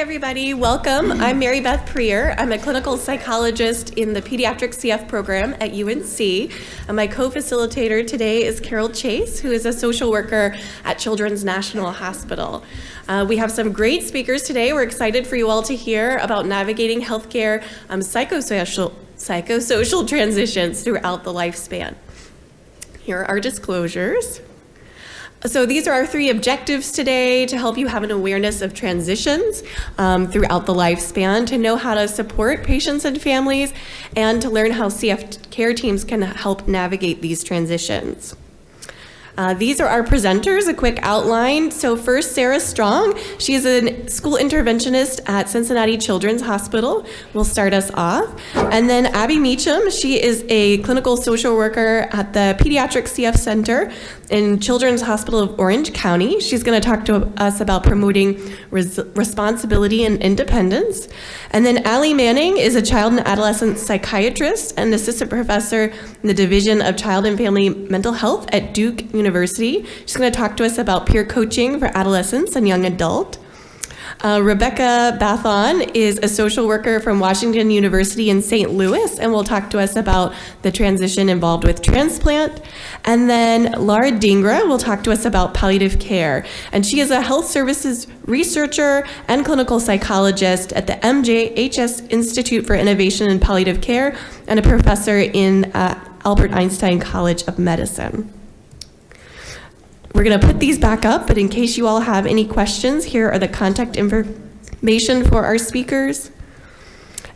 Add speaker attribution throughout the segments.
Speaker 1: everybody. Welcome. I'm Mary Beth Prier. I'm a clinical psychologist in the pediatric CF program at UNC. And my co-facilitator today is Carol Chase, who is a social worker at Children's National Hospital. We have some great speakers today. We're excited for you all to hear about navigating healthcare psychosocial transitions throughout the lifespan. Here are our disclosures. So these are our 3 objectives today: to help you have an awareness of transitions throughout the lifespan, to know how to support patients and families, and to learn how CF care teams can help navigate these transitions. These are our presenters, a quick outline. So first, Sarah Strong. She is a school interventionist at Cincinnati Children's Hospital, will start us off. And then Abby Meacham. She is a clinical social worker at the Pediatric CF Center in Children's Hospital of Orange County. She's going to talk to us about promoting responsibility and independence. And then Allie Manning is a child and adolescent psychiatrist and assistant professor in the Division of Child and Family Mental Health at Duke University. She's going to talk to us about peer coaching for adolescents and young adult. Rebecca Bathon is a social worker from Washington University in St. Louis and will talk to us about the transition involved with transplant. And then Laura Dingra will talk to us about palliative care. And she is a health services researcher and clinical psychologist at the MJHS Institute for Innovation in Palliative Care and a professor in Albert Einstein College of Medicine. We're going to put these back up, but in case you all have any questions, here are the contact information for our speakers.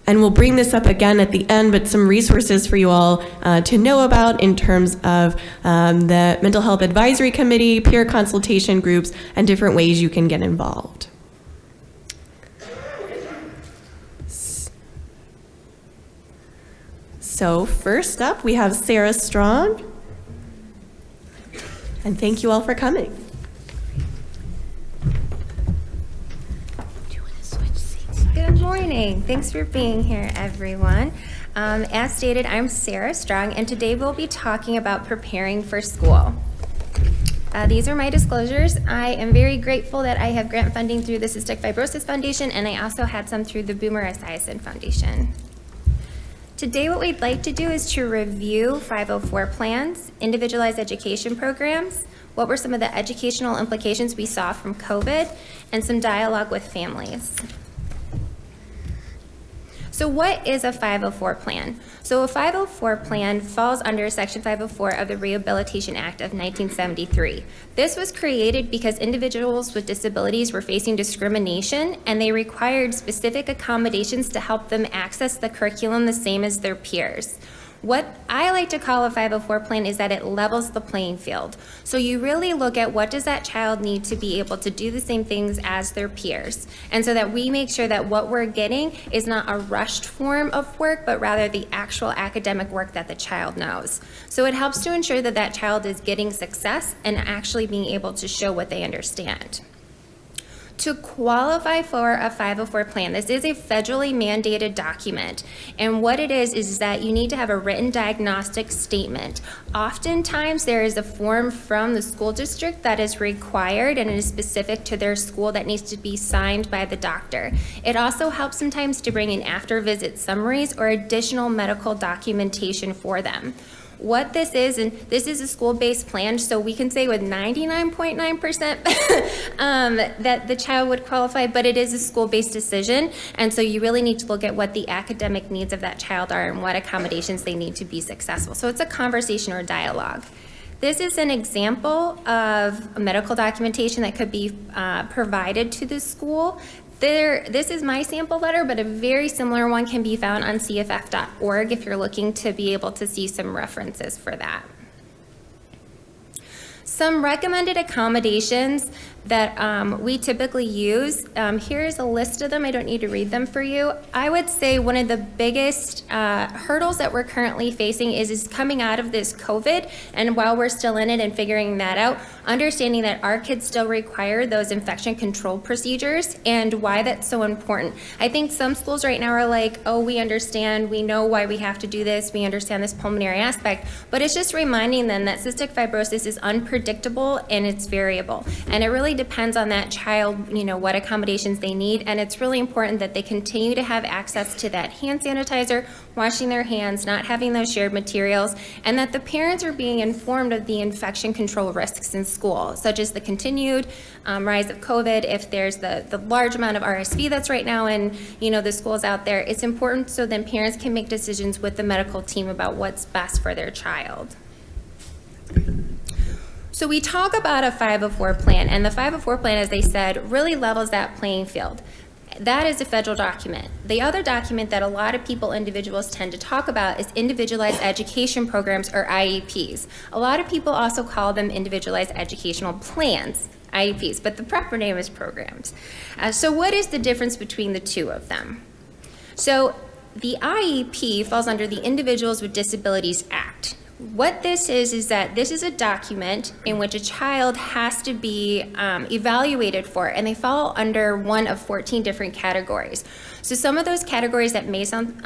Speaker 1: And we'll bring this up again at the end, but some resources for you all to know about in terms of the Mental Health Advisory Committee, peer consultation groups, and different ways you can get involved. So first up, we have Sarah Strong. And thank you all for coming.
Speaker 2: Good morning. Thanks for being here, everyone. As stated, I'm Sarah Strong, and today we'll be talking about preparing for school. These are my disclosures. I am very grateful that I have grant funding through the Cystic Fibrosis Foundation, and I also had some through the Boomer Esiason Foundation. Today, what we'd like to do is to review 504 plans, individualized education programs, what were some of the educational implications we saw from COVID, and some dialogue with families. So what is a 504 plan? So a 504 plan falls under Section 504 of the Rehabilitation Act of 1973. This was created because individuals with disabilities were facing discrimination, and they required specific accommodations to help them access the curriculum the same as their peers. What I like to call a 504 plan is that it levels the playing field. So you really look at what does that child need to be able to do the same things as their peers. And so that we make sure that what we're getting is not a rushed form of work, but rather the actual academic work that the child knows. So it helps to ensure that that child is getting success and actually being able to show what they understand. To qualify for a 504 plan, this is a federally mandated document, and what it is that you need to have a written diagnostic statement. Oftentimes there is a form from the school district that is required and it is specific to their school that needs to be signed by the doctor. It also helps sometimes to bring in after visit summaries or additional medical documentation for them. What this is, and this is a school-based plan, so we can say with 99.9% that the child would qualify, but it is a school-based decision, and so you really need to look at what the academic needs of that child are and what accommodations they need to be successful. So it's a conversation or dialogue. This is an example of medical documentation that could be provided to the school. This is my sample letter, but a very similar one can be found on cff.org if you're looking to be able to see some references for that. Some recommended accommodations that we typically use. Here's a list of them. I don't need to read them for you. I would say one of the biggest hurdles that we're currently facing is coming out of this COVID, and while we're still in it and figuring that out, understanding that our kids still require those infection control procedures and why that's so important. I think some schools right now are like, oh, we understand, we know why we have to do this, we understand this pulmonary aspect, but it's just reminding them that cystic fibrosis is unpredictable unpredictable and it's variable. And it really depends on that child, what accommodations they need. And it's really important that they continue to have access to that hand sanitizer, washing their hands, not having those shared materials, and that the parents are being informed of the infection control risks in school, such as the continued rise of COVID. If there's the large amount of RSV that's right now in the schools out there, it's important so then parents can make decisions with the medical team about what's best for their child. So we talk about a 504 plan, and the 504 plan, as they said, really levels that playing field. That is a federal document. The other document that a lot of individuals tend to talk about is individualized education programs, or IEPs. A lot of people also call them individualized educational plans, IEPs, but the proper name is programs. So what is the difference between the two of them? So the IEP falls under the Individuals with Disabilities Act. What this is that this is a document in which a child has to be evaluated for, and they fall under one of 14 different categories. So some of those categories that may sound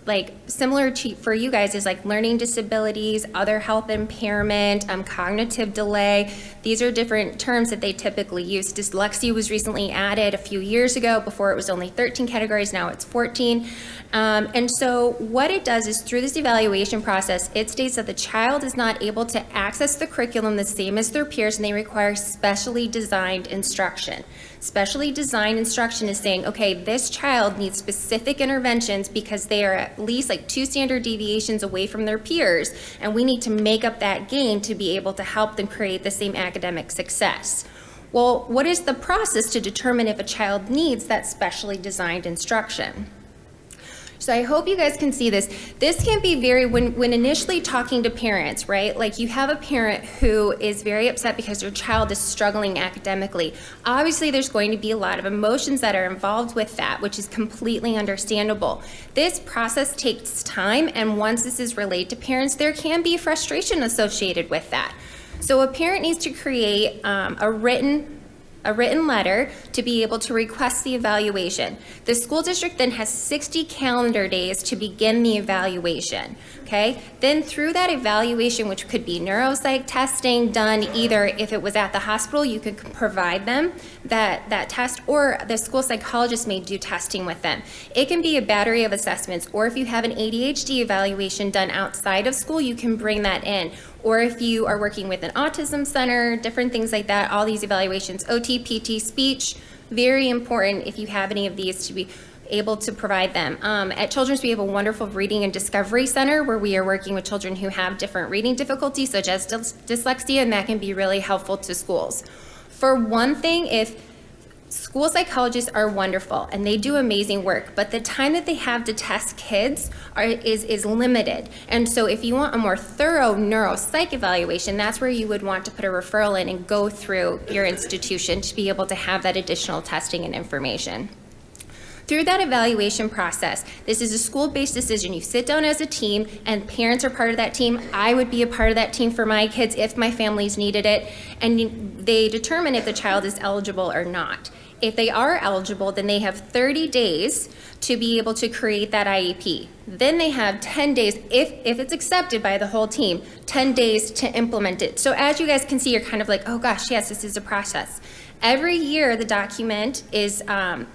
Speaker 2: like similar to for you guys is like learning disabilities, other health impairment, cognitive delay. These are different terms that they typically use. Dyslexia was recently added a few years ago. Before it was only 13 categories, now it's 14. And so what it does is through this evaluation process, it states that the child is not able to access the curriculum the same as their peers, and they require specially designed instruction. Specially designed instruction is saying, okay, this child needs specific interventions because they are at least like 2 standard deviations away from their peers, and we need to make up that gain to be able to help them create the same academic success. Well, what is the process to determine if a child needs that specially designed instruction? So I hope you guys can see this. This can be when initially talking to parents, right? Like you have a parent who is very upset because their child is struggling academically. Obviously, there's going to be a lot of emotions that are involved with that, which is completely understandable. This process takes time, and once this is relayed to parents, there can be frustration associated with that. So a parent needs to create a written letter to be able to request the evaluation. The school district then has 60 calendar days to begin the evaluation, okay? Then through that evaluation, which could be neuropsych testing done either if it was at the hospital, you could provide them that test, or the school psychologist may do testing with them. It can be a battery of assessments, or if you have an ADHD evaluation done outside of school, you can bring that in. Or if you are working with an autism center, different things like that, all these evaluations, OT, PT, speech, very important if you have any of these to be able to provide them. At Children's, we have a wonderful reading and discovery center where we are working with children who have different reading difficulties, such as dyslexia, and that can be really helpful to schools. For one thing, if school psychologists are wonderful and they do amazing work, but the time that they have to test kids is limited. And so if you want a more thorough neuropsych evaluation, that's where you would want to put a referral in and go through your institution to be able to have that additional testing and information. Through that evaluation process, this is a school-based decision. You sit down as a team, and parents are part of that team. I would be a part of that team for my kids if my families needed it, and they determine if the child is eligible or not. If they are eligible, then they have 30 days to be able to create that IEP. Then they have 10 days, if it's accepted by the whole team, 10 days to implement it. So as you guys can see, you're kind of like, oh gosh, yes, this is a process. Every year, the document is updated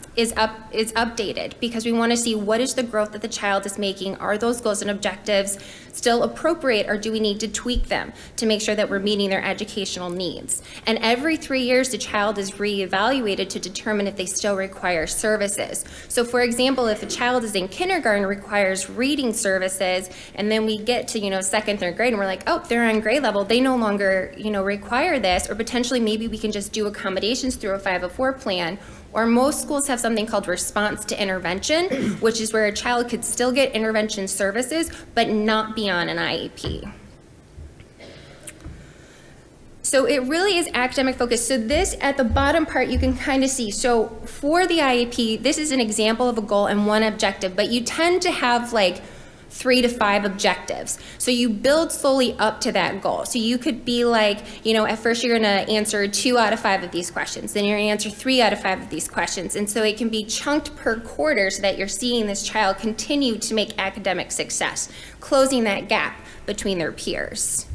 Speaker 2: because we want to see what is the growth that the child is making. Are those goals and objectives still appropriate, or do we need to tweak them to make sure that we're meeting their educational needs? And every 3 years, the child is reevaluated to determine if they still require services. So for example, if a child is in kindergarten, requires reading services, and then we get to, second, third grade, and we're like, oh, they're on grade level, they no longer, require this, or potentially maybe we can just do accommodations through a 504 plan. Or most schools have something called response to intervention, which is where a child could still get intervention services, but not be on an IEP. So it really is academic focused. So this, at the bottom part, you can kind of see. So for the IEP, this is an example of a goal and one objective, but you tend to have like 3 to 5 objectives. So you build slowly up to that goal. So you could be like, at first you're going to answer 2 out of 5 of these questions. Then you're going to answer 3 out of 5 of these questions. And so it can be chunked per quarter so that you're seeing this child continue to make academic success, closing that gap between their peers.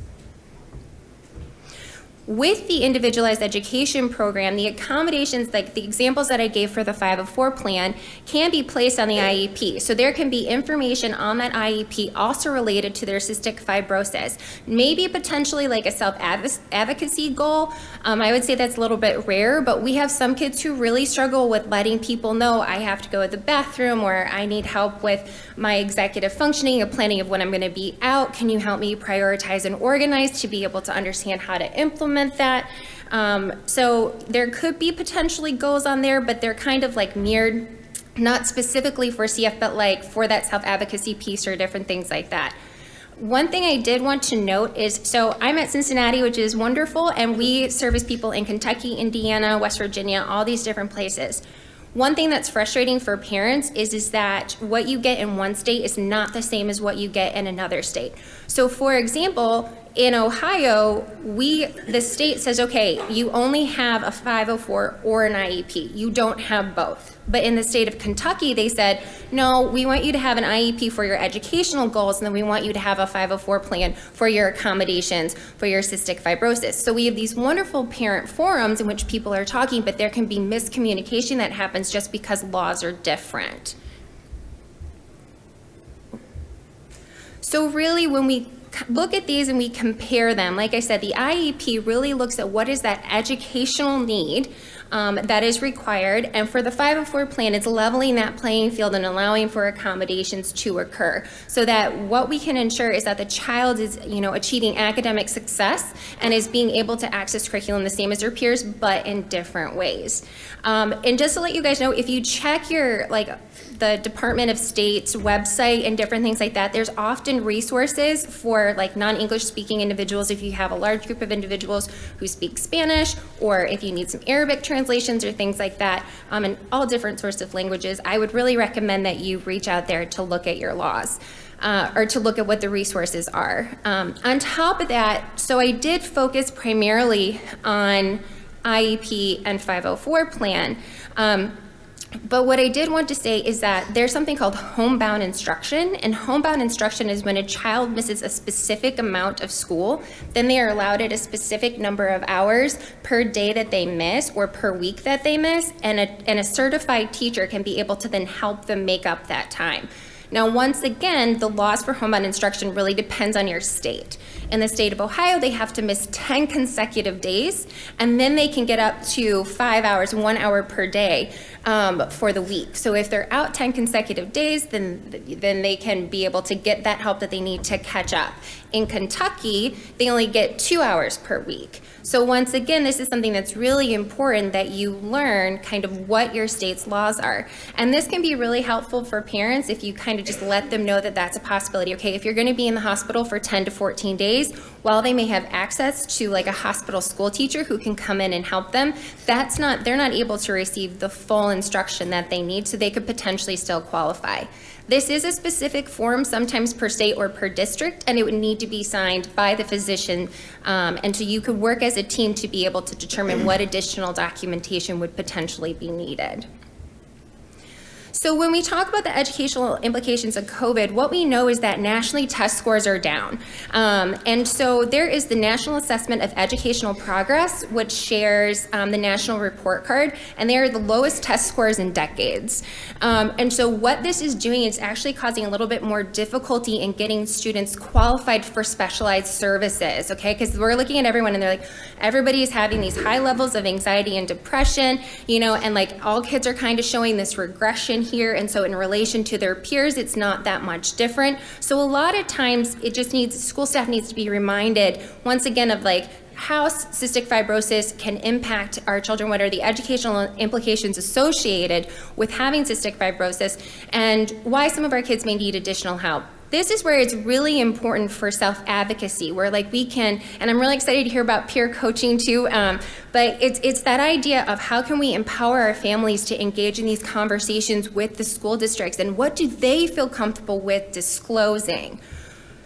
Speaker 2: With the individualized education program, the accommodations, like the examples that I gave for the 504 plan, can be placed on the IEP. So there can be information on that IEP also related to their cystic fibrosis. Maybe potentially like a self-advocacy goal. I would say that's a little bit rare, but we have some kids who really struggle with letting people know I have to go to the bathroom, or I need help with my executive functioning, a planning of when I'm going to be out. Can you help me prioritize and organize to be able to understand how to implement that? So there could be potentially goals on there, but they're kind of like mirrored, not specifically for CF, but like for that self-advocacy piece or different things like that. One thing I did want to note is, so I'm at Cincinnati, which is wonderful, and we service people in Kentucky, Indiana, West Virginia, all these different places. One thing that's frustrating for parents is that what you get in one state is not the same as what you get in another state. So for example, in Ohio, the state says, okay, you only have a 504 or an IEP. You don't have both. But in the state of Kentucky, they said, no, we want you to have an IEP for your educational goals, and then we want you to have a 504 plan for your accommodations for your cystic fibrosis. So we have these wonderful parent forums in which people are talking, but there can be miscommunication that happens just because laws are different. So really, when we look at these and we compare them, like I said, the IEP really looks at what is that educational need that is required, and for the 504 plan, it's leveling that playing field and allowing for accommodations to occur, so that what we can ensure is that the child is, achieving academic success and is being able to access curriculum the same as their peers, but in different ways. And just to let you guys know, if you check your the Department of State's website and different things like that, there's often resources for non-English speaking individuals if you have a large group of individuals who speak Spanish, or if you need some Arabic translations or things like that, in all different sorts of languages. I would really recommend that you reach out there to look at your laws. Or to look at what the resources are. On top of that, so I did focus primarily on IEP and 504 plan. But what I did want to say is that there's something called homebound instruction, and homebound instruction is when a child misses a specific amount of school, then they are allowed at a specific number of hours per day that they miss or per week that they miss, and a certified teacher can be able to then help them make up that time. Now, once again, the laws for homebound instruction really depends on your state. In the state of Ohio, they have to miss 10 consecutive days, and then they can get up to 5 hours, 1 hour per day for the week. So if they're out 10 consecutive days, then they can be able to get that help that they need to catch up. In Kentucky, they only get 2 hours per week. So once again, this is something that's really important that you learn kind of what your state's laws are. And this can be really helpful for parents if you kind of just let them know that that's a possibility. Okay, if you're going to be in the hospital for 10 to 14 days, while they may have access to a hospital school teacher who can come in and help them, they're not able to receive the full instruction that they need, so they could potentially still qualify. This is a specific form, sometimes per state or per district, and it would need to be signed by the physician, and so you could work as a team to be able to determine what additional documentation would potentially be needed. So when we talk about the educational implications of COVID, what we know is that nationally test scores are down. And so there is the National Assessment of Educational Progress, which shares the national report card, and they are the lowest test scores in decades. And so what this is doing is actually causing a little bit more difficulty in getting students qualified for specialized services, okay? Because we're looking at everyone and they're like, everybody is having these high levels of anxiety and depression, and all kids are kind of showing this regression here, and so in relation to their peers, it's not that much different. So a lot of times school staff needs to be reminded once again of how cystic fibrosis can impact our children, what are the educational implications associated with having cystic fibrosis, and why some of our kids may need additional help. This is where it's really important for self-advocacy, where we can, and I'm really excited to hear about peer coaching too, but it's that idea of how can we empower our families to engage in these conversations with the school districts, and what do they feel comfortable with disclosing.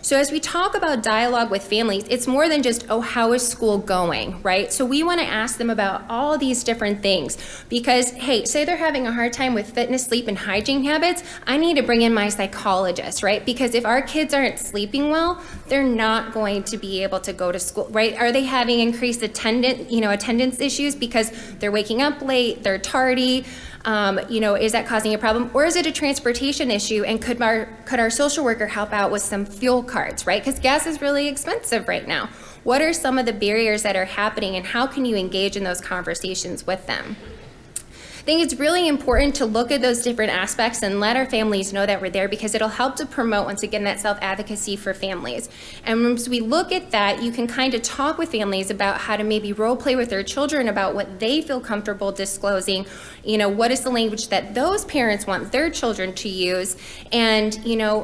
Speaker 2: So as we talk about dialogue with families, it's more than just, oh, how is school going, right? So we want to ask them about all these different things because, hey, say they're having a hard time with fitness, sleep, and hygiene habits, I need to bring in my psychologist, right? Because if our kids aren't sleeping well, they're not going to be able to go to school, right? Are they having increased attendance issues because they're waking up late, they're tardy? Is that causing a problem? Or is it a transportation issue? And could our social worker help out with some fuel cards, right? Because gas is really expensive right now. What are some of the barriers that are happening and how can you engage in those conversations with them? I think it's really important to look at those different aspects and let our families know that we're there because it'll help to promote, once again, that self-advocacy for families. And once we look at that, you can kind of talk with families about how to maybe role play with their children about what they feel comfortable disclosing, what is the language that those parents want their children to use, and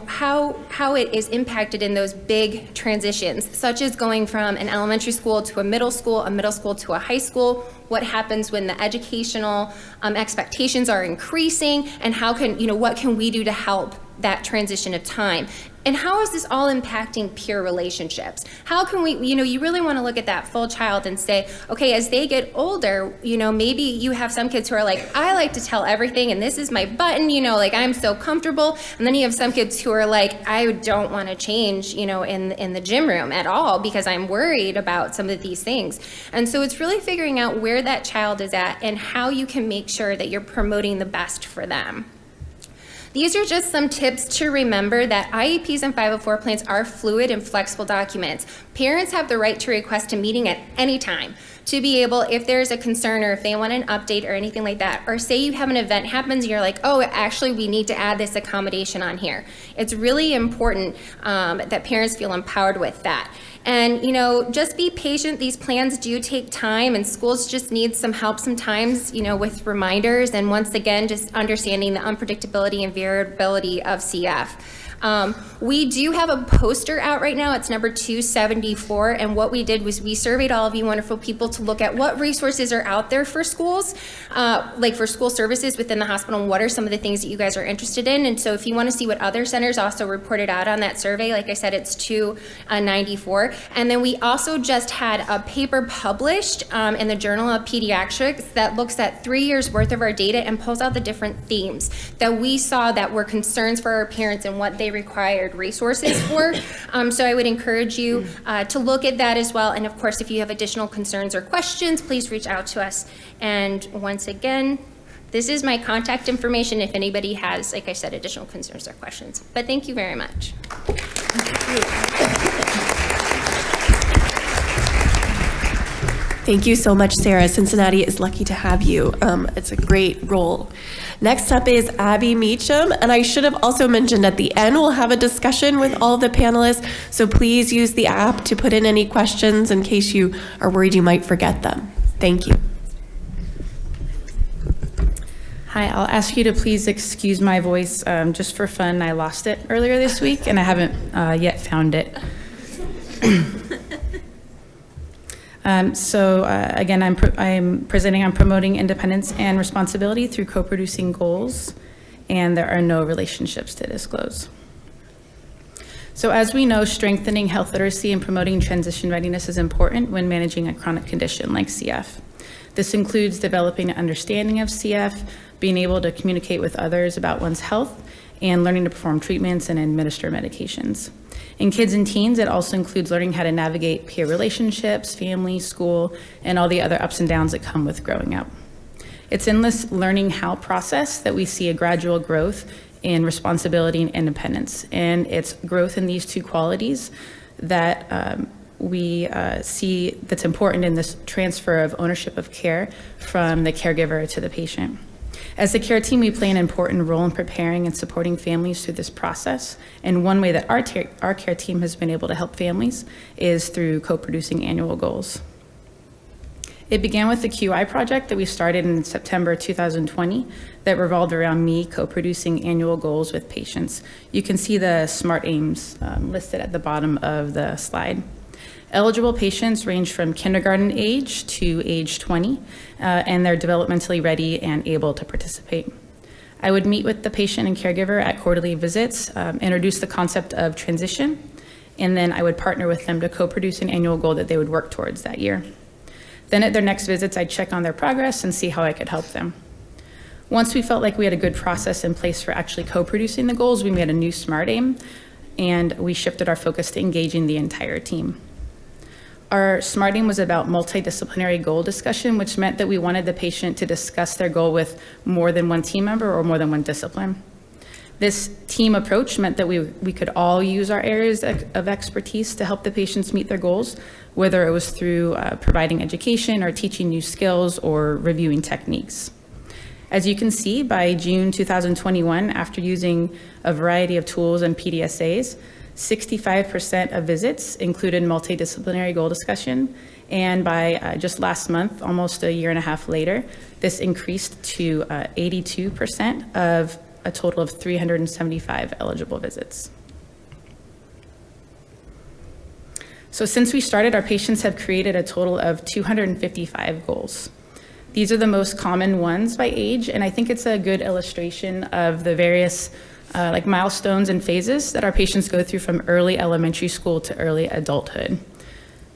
Speaker 2: how it is impacted in those big transitions, such as going from an elementary school to a middle school to a high school. What happens when the educational expectations are increasing, and what can we do to help that transition of time? And how is this all impacting peer relationships? How can we, you really want to look at that full child and say, okay, as they get older, maybe you have some kids who are like, I like to tell everything and this is my button, I'm so comfortable. And then you have some kids who are like, I don't want to change, in the gym room at all because I'm worried about some of these things. And so it's really figuring out where that child is at and how you can make sure that you're promoting the best for them. These are just some tips to remember that IEPs and 504 plans are fluid and flexible documents. Parents have the right to request a meeting at any time to be able, if there's a concern or if they want an update or anything like that, or say you have an event happens and you're like, oh, actually we need to add this accommodation on here. It's really important that parents feel empowered with that. And, just be patient. These plans do take time and schools just need some help sometimes, with reminders. And once again, just understanding the unpredictability and variability of CF. We do have a poster out right now. It's number 274. And what we did was we surveyed all of you wonderful people to look at what resources are out there for schools, like for school services within the hospital, and what are some of the things that you guys are interested in. And so if you want to see what other centers also reported out on that survey, like I said, it's 294. And then we also just had a paper published in the Journal of Pediatrics that looks at 3 years worth of our data and pulls out the different themes that we saw that were concerns for our parents and what they required resources for. So I would encourage you to look at that as well. And of course, if you have additional concerns or questions, please reach out to us. And once again, this is my contact information if anybody has, like I said, additional concerns or questions. But thank you very much.
Speaker 1: Thank you so much, Sarah. Cincinnati is lucky to have you. It's a great role. Next up is Abby Meacham, and I should have also mentioned at the end we'll have a discussion with all of the panelists, so please use the app to put in any questions in case you are worried you might forget them. Thank you.
Speaker 3: Hi, I'll ask you to please excuse my voice. Just for fun, I lost it earlier this week, and I haven't yet found it. Again, I'm presenting on promoting independence and responsibility through co-producing goals, and there are no relationships to disclose. So as we know, strengthening health literacy and promoting transition readiness is important when managing a chronic condition like CF. This includes developing an understanding of CF, being able to communicate with others about one's health, and learning to perform treatments and administer medications. In kids and teens, it also includes learning how to navigate peer relationships, family, school, and all the other ups and downs that come with growing up. It's in this learning how process that we see a gradual growth in responsibility and independence. And it's growth in these two qualities that we see that's important in this transfer of ownership of care from the caregiver to the patient. As a care team, we play an important role in preparing and supporting families through this process. And one way that our care team has been able to help families is through co-producing annual goals. It began with the QI project that we started in September 2020 that revolved around me co-producing annual goals with patients. You can see the SMART aims listed at the bottom of the slide. Eligible patients range from kindergarten age to age 20, and they're developmentally ready and able to participate. I would meet with the patient and caregiver at quarterly visits, introduce the concept of transition, and then I would partner with them to co-produce an annual goal that they would work towards that year. Then at their next visits, I'd check on their progress and see how I could help them. Once we felt like we had a good process in place for actually co-producing the goals, we made a new SMART aim, and we shifted our focus to engaging the entire team. Our SMART aim was about multidisciplinary goal discussion, which meant that we wanted the patient to discuss their goal with more than one team member or more than one discipline. This team approach meant that we could all use our areas of expertise to help the patients meet their goals, whether it was through providing education or teaching new skills or reviewing techniques. As you can see, by June 2021, after using a variety of tools and PDSAs, 65% of visits included multidisciplinary goal discussion, and by just last month, almost a year and a half later, this increased to 82% of a total of 375 eligible visits. So since we started, our patients have created a total of 255 goals. These are the most common ones by age, and I think it's a good illustration of the various milestones and phases that our patients go through from early elementary school to early adulthood.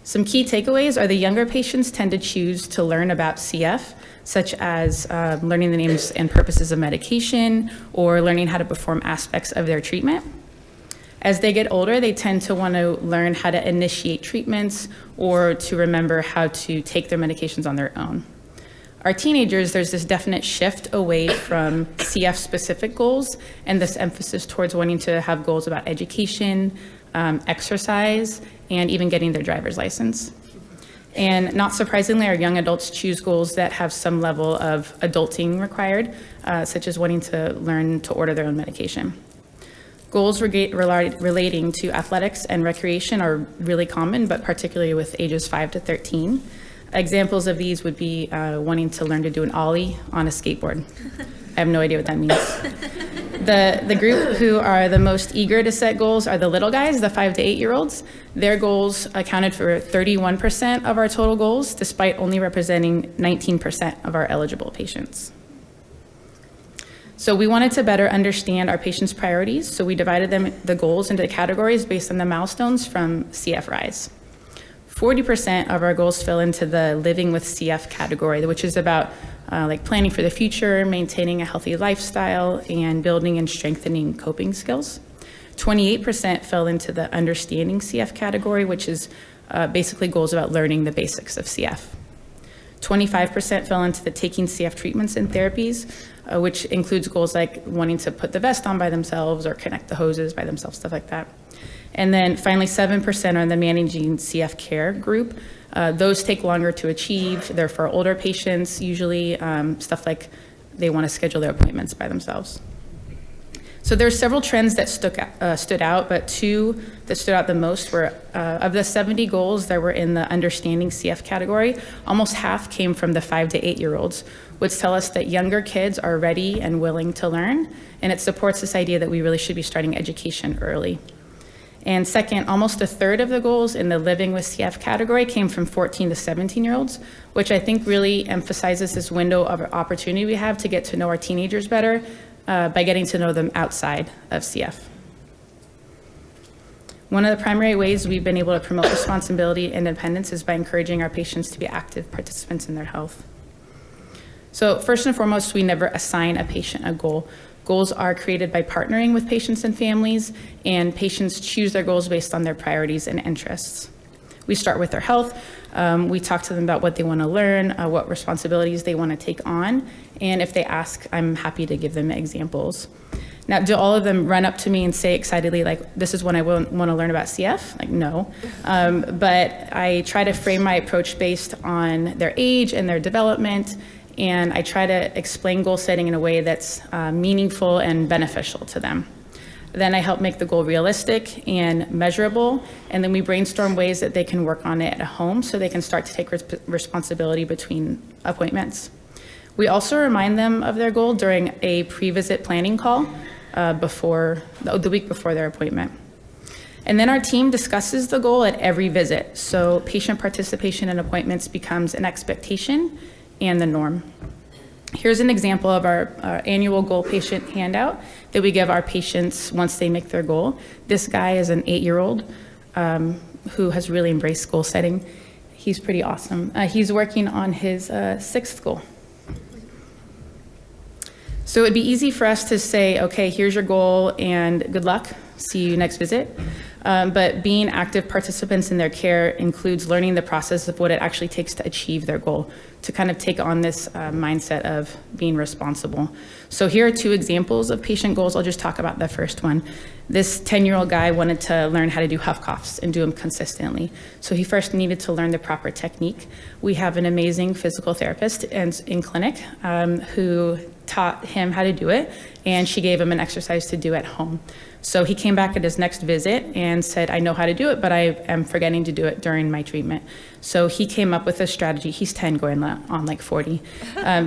Speaker 3: Some key takeaways are the younger patients tend to choose to learn about CF, such as learning the names and purposes of medication or learning how to perform aspects of their treatment. As they get older, they tend to want to learn how to initiate treatments or to remember how to take their medications on their own. Our teenagers, there's this definite shift away from CF-specific goals and this emphasis towards wanting to have goals about education, exercise, and even getting their driver's license. And not surprisingly, our young adults choose goals that have some level of adulting required, such as wanting to learn to order their own medication. Goals relating to athletics and recreation are really common, but particularly with ages 5 to 13. Examples of these would be wanting to learn to do an ollie on a skateboard. I have no idea what that means. The group who are the most eager to set goals are the little guys, the 5 to 8-year-olds. Their goals accounted for 31% of our total goals, despite only representing 19% of our eligible patients. So we wanted to better understand our patients' priorities, so we divided the goals into categories based on the milestones from CF Rise. 40% of our goals fell into the living with CF category, which is about planning for the future, maintaining a healthy lifestyle, and building and strengthening coping skills. 28% fell into the understanding CF category, which is basically goals about learning the basics of CF. 25% fell into the taking CF treatments and therapies, which includes goals like wanting to put the vest on by themselves or connect the hoses by themselves, stuff like that. And then finally, 7% are in the managing CF care group. Those take longer to achieve. They're for older patients, usually stuff like they want to schedule their appointments by themselves. So there are several trends that stood out, but two that stood out the most were of the 70 goals that were in the understanding CF category, almost half came from the 5 to 8-year-olds, which tell us that younger kids are ready and willing to learn, and it supports this idea that we really should be starting education early. And second, almost a third of the goals in the living with CF category came from 14 to 17-year-olds, which I think really emphasizes this window of opportunity we have to get to know our teenagers better by getting to know them outside of CF. One of the primary ways we've been able to promote responsibility and independence is by encouraging our patients to be active participants in their health. So first and foremost, we never assign a patient a goal. Goals are created by partnering with patients and families, and patients choose their goals based on their priorities and interests. We start with their health. We talk to them about what they want to learn, what responsibilities they want to take on, and if they ask, I'm happy to give them examples. Now, do all of them run up to me and say excitedly, like, this is what I want to learn about CF? Like, no. But I try to frame my approach based on their age and their development, and I try to explain goal setting in a way that's meaningful and beneficial to them. Then I help make the goal realistic and measurable, and then we brainstorm ways that they can work on it at home so they can start to take responsibility between appointments. We also remind them of their goal during a pre-visit planning call the week before their appointment. And then our team discusses the goal at every visit, so patient participation in appointments becomes an expectation and the norm. Here's an example of our annual goal patient handout that we give our patients once they make their goal. This guy is an 8-year-old. who has really embraced goal setting. He's pretty awesome. He's working on his 6th goal. So it'd be easy for us to say, okay, here's your goal and good luck, see you next visit. But being active participants in their care includes learning the process of what it actually takes to achieve their goal, to kind of take on this mindset of being responsible. So here are 2 examples of patient goals. I'll just talk about the first one. This 10-year-old guy wanted to learn how to do huff coughs and do them consistently. So he first needed to learn the proper technique. We have an amazing physical therapist in clinic who taught him how to do it, and she gave him an exercise to do at home. So he came back at his next visit and said, I know how to do it, but I am forgetting to do it during my treatment. So he came up with a strategy. He's 10 going on like 40.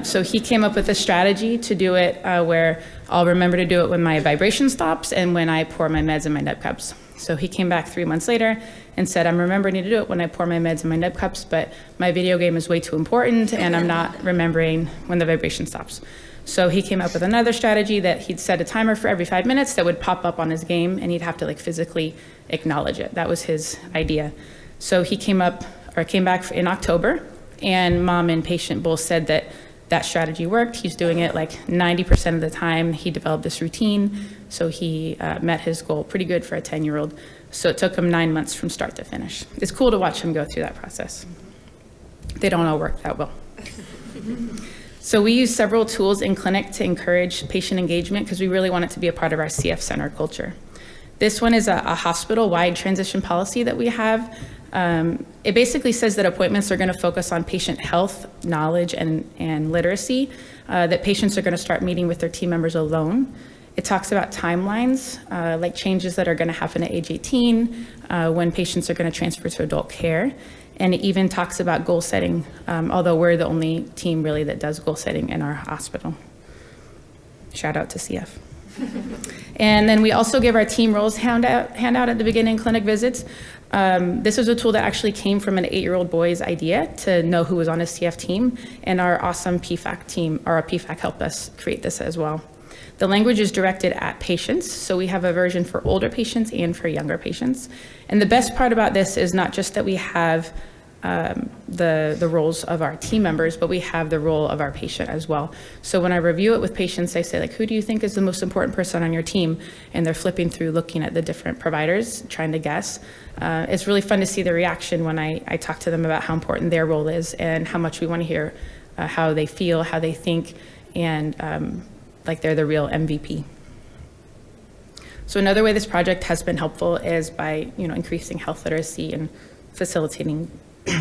Speaker 3: So he came up with a strategy to do it where I'll remember to do it when my vibration stops and when I pour my meds in my nub cups. So he came back 3 months later and said, I'm remembering to do it when I pour my meds in my nub cups, but my video game is way too important and I'm not remembering when the vibration stops. So he came up with another strategy that he'd set a timer for every 5 minutes that would pop up on his game and he'd have to like physically acknowledge it. That was his idea. So he came back in October, and mom and patient both said that that strategy worked. He's doing it like 90% of the time. He developed this routine, so he met his goal pretty good for a 10-year-old. So it took him 9 months from start to finish. It's cool to watch him go through that process. They don't all work that well. So we use several tools in clinic to encourage patient engagement because we really want it to be a part of our CF center culture. This one is a hospital-wide transition policy that we have. It basically says that appointments are going to focus on patient health, knowledge, and literacy, that patients are going to start meeting with their team members alone. It talks about timelines, like changes that are going to happen at age 18, when patients are going to transfer to adult care. And it even talks about goal setting, although we're the only team really that does goal setting in our hospital. Shout out to CF. And then we also give our team roles handout at the beginning clinic visits. This is a tool that actually came from an 8-year-old boy's idea to know who was on his CF team, and our awesome PFAC team, or our PFAC, helped us create this as well. The language is directed at patients, so we have a version for older patients and for younger patients. And the best part about this is not just that we have the roles of our team members, but we have the role of our patient as well. So when I review it with patients, I say, like, who do you think is the most important person on your team? And they're flipping through, looking at the different providers, trying to guess. It's really fun to see the reaction when I talk to them about how important their role is and how much we want to hear how they feel, how they think, and like they're the real MVP. So another way this project has been helpful is by increasing health literacy and facilitating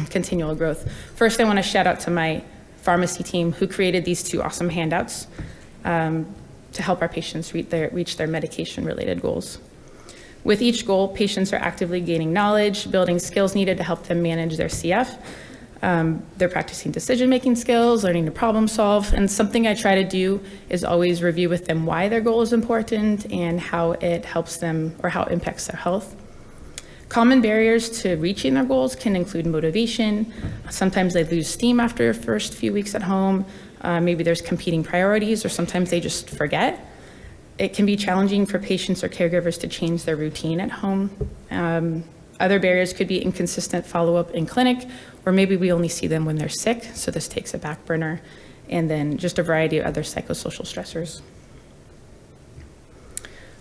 Speaker 3: continual growth. First, I want to shout out to my pharmacy team who created these 2 awesome handouts to help our patients reach their medication-related goals. With each goal, patients are actively gaining knowledge, building skills needed to help them manage their CF. They're practicing decision-making skills, learning to problem solve, and something I try to do is always review with them why their goal is important and how it helps them or how it impacts their health. Common barriers to reaching their goals can include motivation. Sometimes they lose steam after the first few weeks at home. Maybe there's competing priorities, or sometimes they just forget. It can be challenging for patients or caregivers to change their routine at home. Other barriers could be inconsistent follow-up in clinic, or maybe we only see them when they're sick, so this takes a back burner, and then just a variety of other psychosocial stressors.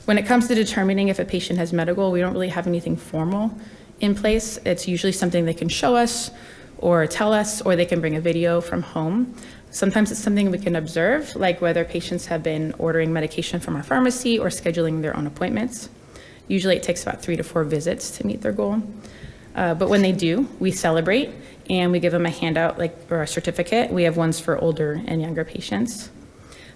Speaker 3: When it comes to determining if a patient has met a goal, we don't really have anything formal in place. It's usually something they can show us or tell us, or they can bring a video from home. Sometimes it's something we can observe, like whether patients have been ordering medication from our pharmacy or scheduling their own appointments. Usually it takes about 3 to 4 visits to meet their goal. But when they do, we celebrate and we give them a handout or a certificate. We have ones for older and younger patients.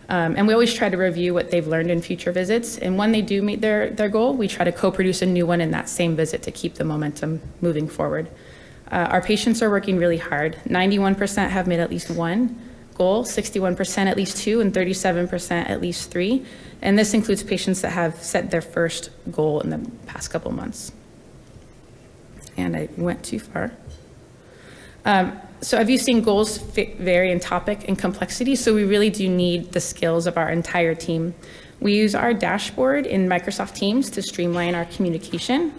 Speaker 3: And we always try to review what they've learned in future visits. And when they do meet their goal, we try to co-produce a new one in that same visit to keep the momentum moving forward. Our patients are working really hard. 91% have made at least 1 goal, 61% at least 2, and 37% at least 3. And this includes patients that have set their first goal in the past couple months. And I went too far. So have you seen goals vary in topic and complexity? So we really do need the skills of our entire team. We use our dashboard in Microsoft Teams to streamline our communication.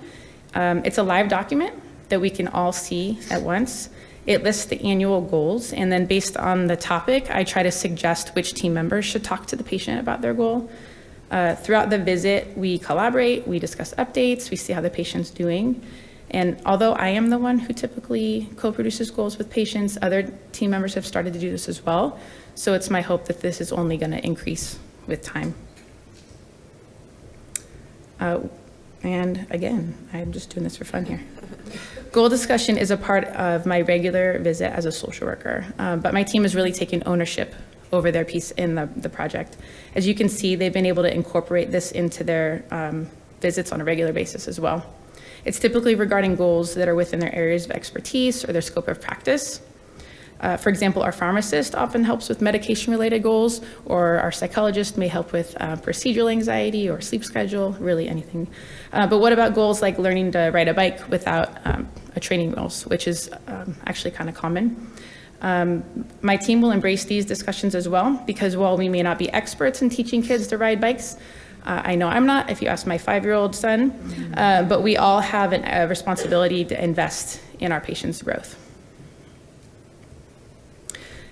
Speaker 3: It's a live document that we can all see at once. It lists the annual goals, and then based on the topic, I try to suggest which team members should talk to the patient about their goal. Throughout the visit, we collaborate, we discuss updates, we see how the patient's doing. And although I am the one who typically co-produces goals with patients, other team members have started to do this as well. So it's my hope that this is only going to increase with time. And again, I'm just doing this for fun here. Goal discussion is a part of my regular visit as a social worker, but my team has really taken ownership over their piece in the project. As you can see, they've been able to incorporate this into their visits on a regular basis as well. It's typically regarding goals that are within their areas of expertise or their scope of practice. For example, our pharmacist often helps with medication-related goals, or our psychologist may help with procedural anxiety or sleep schedule, really anything. But what about goals like learning to ride a bike without a training wheels, which is actually kind of common. My team will embrace these discussions as well, because while we may not be experts in teaching kids to ride bikes, I know I'm not, if you ask my 5-year-old son, but we all have a responsibility to invest in our patients' growth.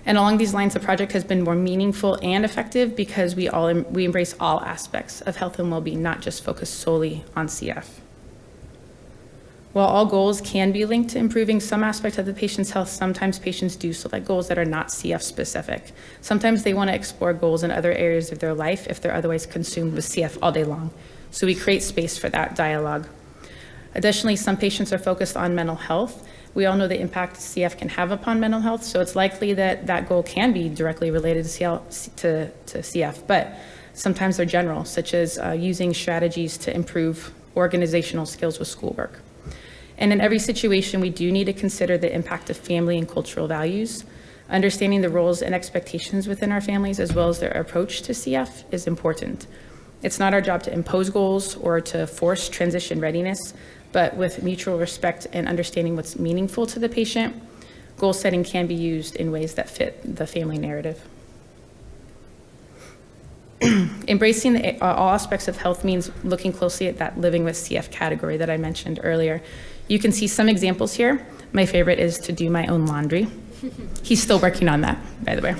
Speaker 3: And along these lines, the project has been more meaningful and effective because we embrace all aspects of health and well-being, not just focus solely on CF. While all goals can be linked to improving some aspect of the patient's health, sometimes patients do select goals that are not CF specific. Sometimes they want to explore goals in other areas of their life if they're otherwise consumed with CF all day long. So we create space for that dialogue. Additionally, some patients are focused on mental health. We all know the impact CF can have upon mental health, so it's likely that that goal can be directly related to CF, but sometimes they're general, such as using strategies to improve organizational skills with schoolwork. And in every situation, we do need to consider the impact of family and cultural values. Understanding the roles and expectations within our families, as well as their approach to CF, is important. It's not our job to impose goals or to force transition readiness, but with mutual respect and understanding what's meaningful to the patient, goal setting can be used in ways that fit the family narrative. Embracing all aspects of health means looking closely at that living with CF category that I mentioned earlier. You can see some examples here. My favorite is to do my own laundry. He's still working on that, by the way.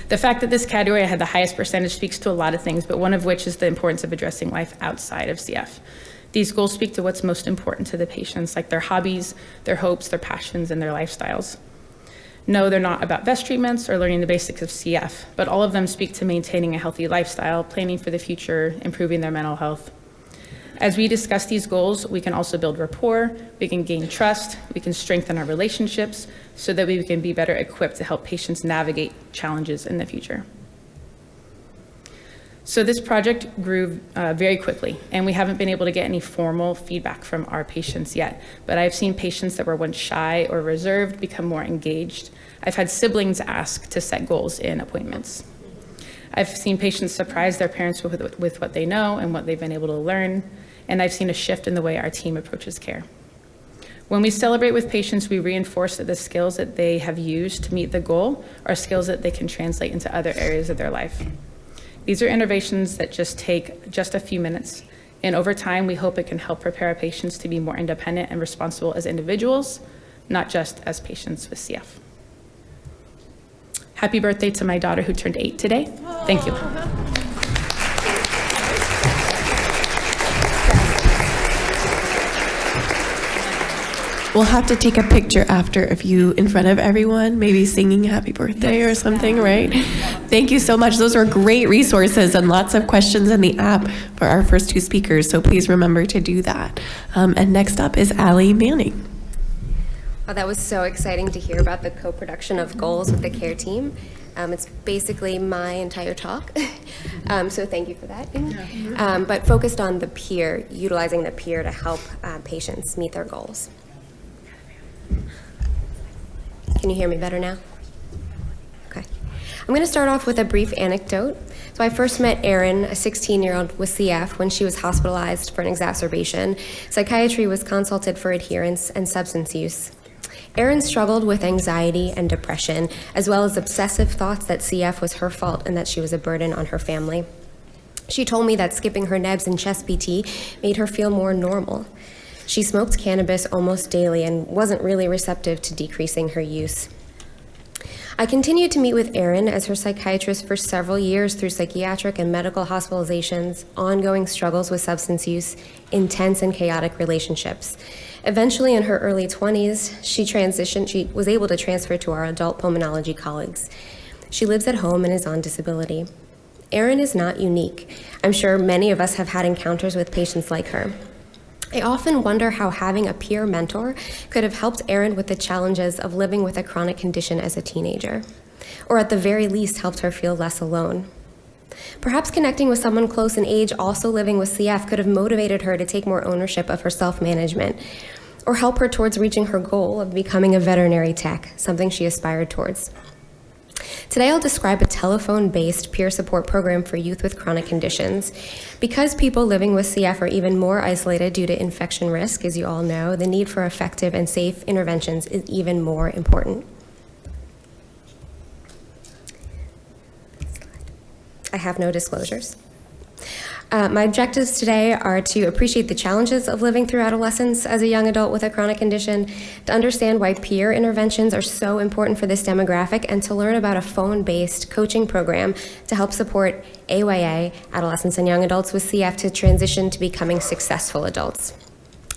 Speaker 3: The fact that this category had the highest percentage speaks to a lot of things, but one of which is the importance of addressing life outside of CF. These goals speak to what's most important to the patients, like their hobbies, their hopes, their passions, and their lifestyles. No, they're not about vest treatments or learning the basics of CF, but all of them speak to maintaining a healthy lifestyle, planning for the future, improving their mental health. As we discuss these goals, we can also build rapport, we can gain trust, we can strengthen our relationships so that we can be better equipped to help patients navigate challenges in the future. So this project grew very quickly, and we haven't been able to get any formal feedback from our patients yet, but I've seen patients that were once shy or reserved become more engaged. I've had siblings ask to set goals in appointments. I've seen patients surprise their parents with what they know and what they've been able to learn, and I've seen a shift in the way our team approaches care. When we celebrate with patients, we reinforce that the skills that they have used to meet the goal are skills that they can translate into other areas of their life. These are innovations that take just a few minutes, and over time, we hope it can help prepare our patients to be more independent and responsible as individuals, not just as patients with CF. Happy birthday to my daughter who turned 8 today. Thank you.
Speaker 1: We'll have to take a picture after of you in front of everyone, maybe singing happy birthday or something, right? Thank you so much. Those are great resources and lots of questions in the app for our first 2 speakers, so please remember to do that. And next up is Allie Manning.
Speaker 4: Well, that was so exciting to hear about the co-production of goals with the care team. It's basically my entire talk, so thank you for that. But focused on the peer, utilizing the peer to help patients meet their goals. Can you hear me better now? Okay. I'm going to start off with a brief anecdote. So I first met Erin, a 16-year-old with CF, when she was hospitalized for an exacerbation. Psychiatry was consulted for adherence and substance use. Erin struggled with anxiety and depression, as well as obsessive thoughts that CF was her fault and that she was a burden on her family. She told me that skipping her nebs and chest PT made her feel more normal. She smoked cannabis almost daily and wasn't really receptive to decreasing her use. I continued to meet with Erin as her psychiatrist for several years through psychiatric and medical hospitalizations, ongoing struggles with substance use, intense and chaotic relationships. Eventually, in her early 20s, she was able to transfer to our adult pulmonology colleagues. She lives at home and is on disability. Erin is not unique. I'm sure many of us have had encounters with patients like her. I often wonder how having a peer mentor could have helped Erin with the challenges of living with a chronic condition as a teenager, or at the very least helped her feel less alone. Perhaps connecting with someone close in age also living with CF could have motivated her to take more ownership of her self-management, or help her towards reaching her goal of becoming a veterinary tech, something she aspired towards. Today, I'll describe a telephone-based peer support program for youth with chronic conditions. Because people living with CF are even more isolated due to infection risk, as you all know, the need for effective and safe interventions is even more important. I have no disclosures. My objectives today are to appreciate the challenges of living through adolescence as a young adult with a chronic condition, to understand why peer interventions are so important for this demographic, and to learn about a phone-based coaching program to help support AYA, adolescents and young adults with CF, to transition to becoming successful adults.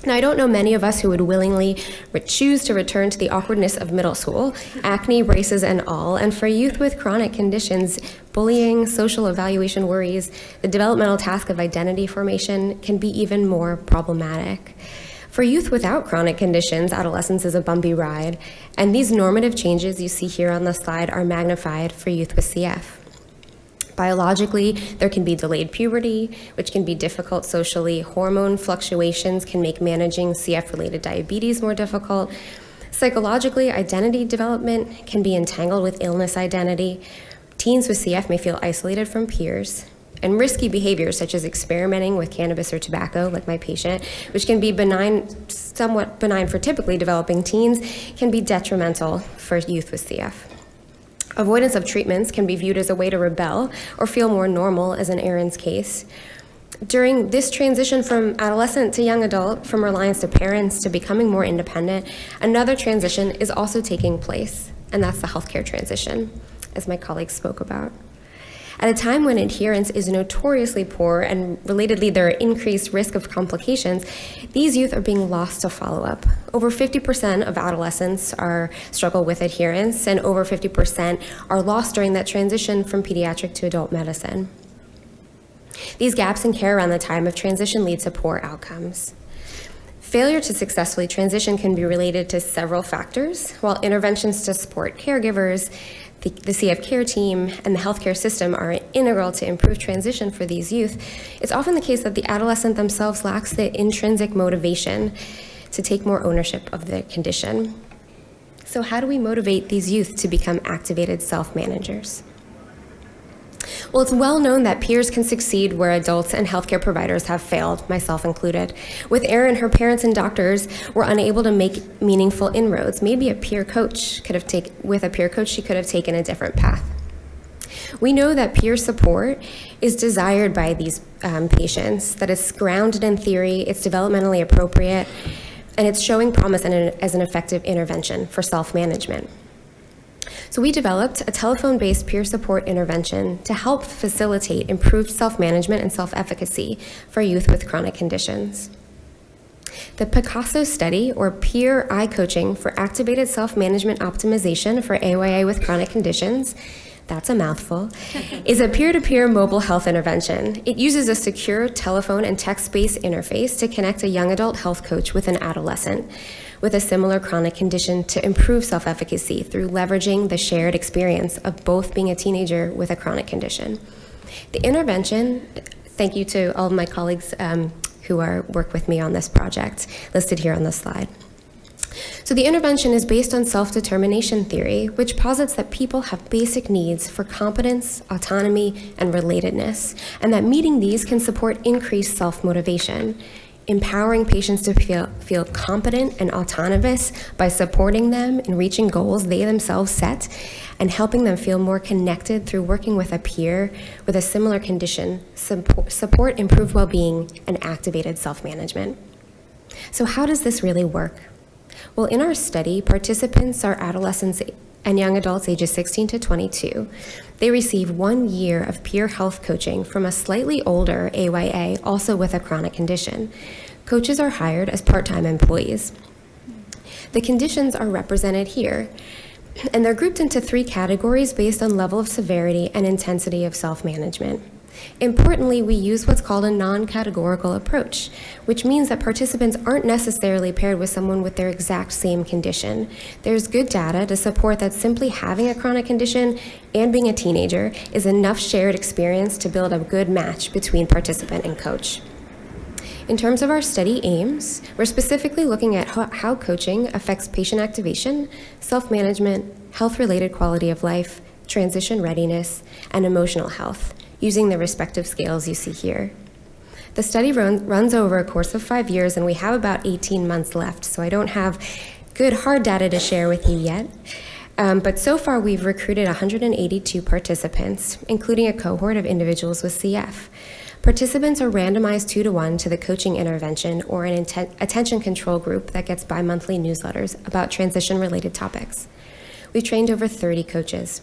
Speaker 4: Now, I don't know many of us who would willingly choose to return to the awkwardness of middle school, acne, braces, and all. And for youth with chronic conditions, bullying, social evaluation worries, the developmental task of identity formation can be even more problematic. For youth without chronic conditions, adolescence is a bumpy ride, and these normative changes you see here on the slide are magnified for youth with CF. Biologically, there can be delayed puberty, which can be difficult socially. Hormone fluctuations can make managing CF-related diabetes more difficult. Psychologically, identity development can be entangled with illness identity. Teens with CF may feel isolated from peers. And risky behaviors such as experimenting with cannabis or tobacco, like my patient, which can be benign, somewhat benign for typically developing teens, can be detrimental for youth with CF. Avoidance of treatments can be viewed as a way to rebel or feel more normal, as in Erin's case. During this transition from adolescent to young adult, from reliance to parents to becoming more independent, another transition is also taking place, and that's the healthcare transition, as my colleagues spoke about. At a time when adherence is notoriously poor and relatedly there are increased risk of complications, these youth are being lost to follow-up. Over 50% of adolescents struggle with adherence, and over 50% are lost during that transition from pediatric to adult medicine. These gaps in care around the time of transition lead to poor outcomes. Failure to successfully transition can be related to several factors, while interventions to support caregivers, the CF care team, and the healthcare system are integral to improve transition for these youth. It's often the case that the adolescent themselves lacks the intrinsic motivation to take more ownership of the condition. So how do we motivate these youth to become activated self-managers? Well, it's well known that peers can succeed where adults and healthcare providers have failed, myself included. With Erin, her parents and doctors were unable to make meaningful inroads. Maybe with a peer coach, she could have taken a different path. We know that peer support is desired by these patients, that it's grounded in theory, it's developmentally appropriate, and it's showing promise as an effective intervention for self-management. So we developed a telephone-based peer support intervention to help facilitate improved self-management and self-efficacy for youth with chronic conditions. The Picasso study, or peer eye coaching for activated self-management optimization for AYA with chronic conditions, that's a mouthful, is a peer-to-peer mobile health intervention. It uses a secure telephone and text-based interface to connect a young adult health coach with an adolescent with a similar chronic condition to improve self-efficacy through leveraging the shared experience of both being a teenager with a chronic condition. The intervention, thank you to all of my colleagues who work with me on this project, listed here on the slide. So the intervention is based on self-determination theory, which posits that people have basic needs for competence, autonomy, and relatedness, and that meeting these can support increased self-motivation, empowering patients to feel competent and autonomous by supporting them in reaching goals they themselves set, and helping them feel more connected through working with a peer with a similar condition, support improved well-being and activated self-management. So how does this really work? Well, in our study, participants are adolescents and young adults ages 16 to 22. They receive 1 year of peer health coaching from a slightly older AYA, also with a chronic condition. Coaches are hired as part-time employees. The conditions are represented here, and they're grouped into 3 categories based on level of severity and intensity of self-management. Importantly, we use what's called a non-categorical approach, which means that participants aren't necessarily paired with someone with their exact same condition. There's good data to support that simply having a chronic condition and being a teenager is enough shared experience to build a good match between participant and coach. In terms of our study aims, we're specifically looking at how coaching affects patient activation, self-management, health-related quality of life, transition readiness, and emotional health, using the respective scales you see here. The study runs over a course of 5 years, and we have about 18 months left, so I don't have good hard data to share with you yet. But so far, we've recruited 182 participants, including a cohort of individuals with CF. Participants are randomized 2-to-1 to the coaching intervention or an attention control group that gets bi-monthly newsletters about transition-related topics. We've trained over 30 coaches.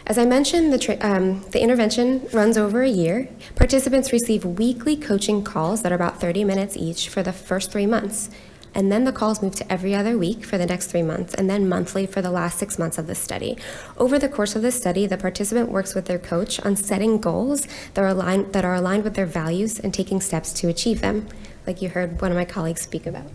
Speaker 4: As I mentioned, the intervention runs over a year. Participants receive weekly coaching calls that are about 30 minutes each for the first 3 months. And then the calls move to every other week for the next 3 months, and then monthly for the last 6 months of the study. Over the course of the study, the participant works with their coach on setting goals that are aligned with their values and taking steps to achieve them, like you heard one of my colleagues speak about.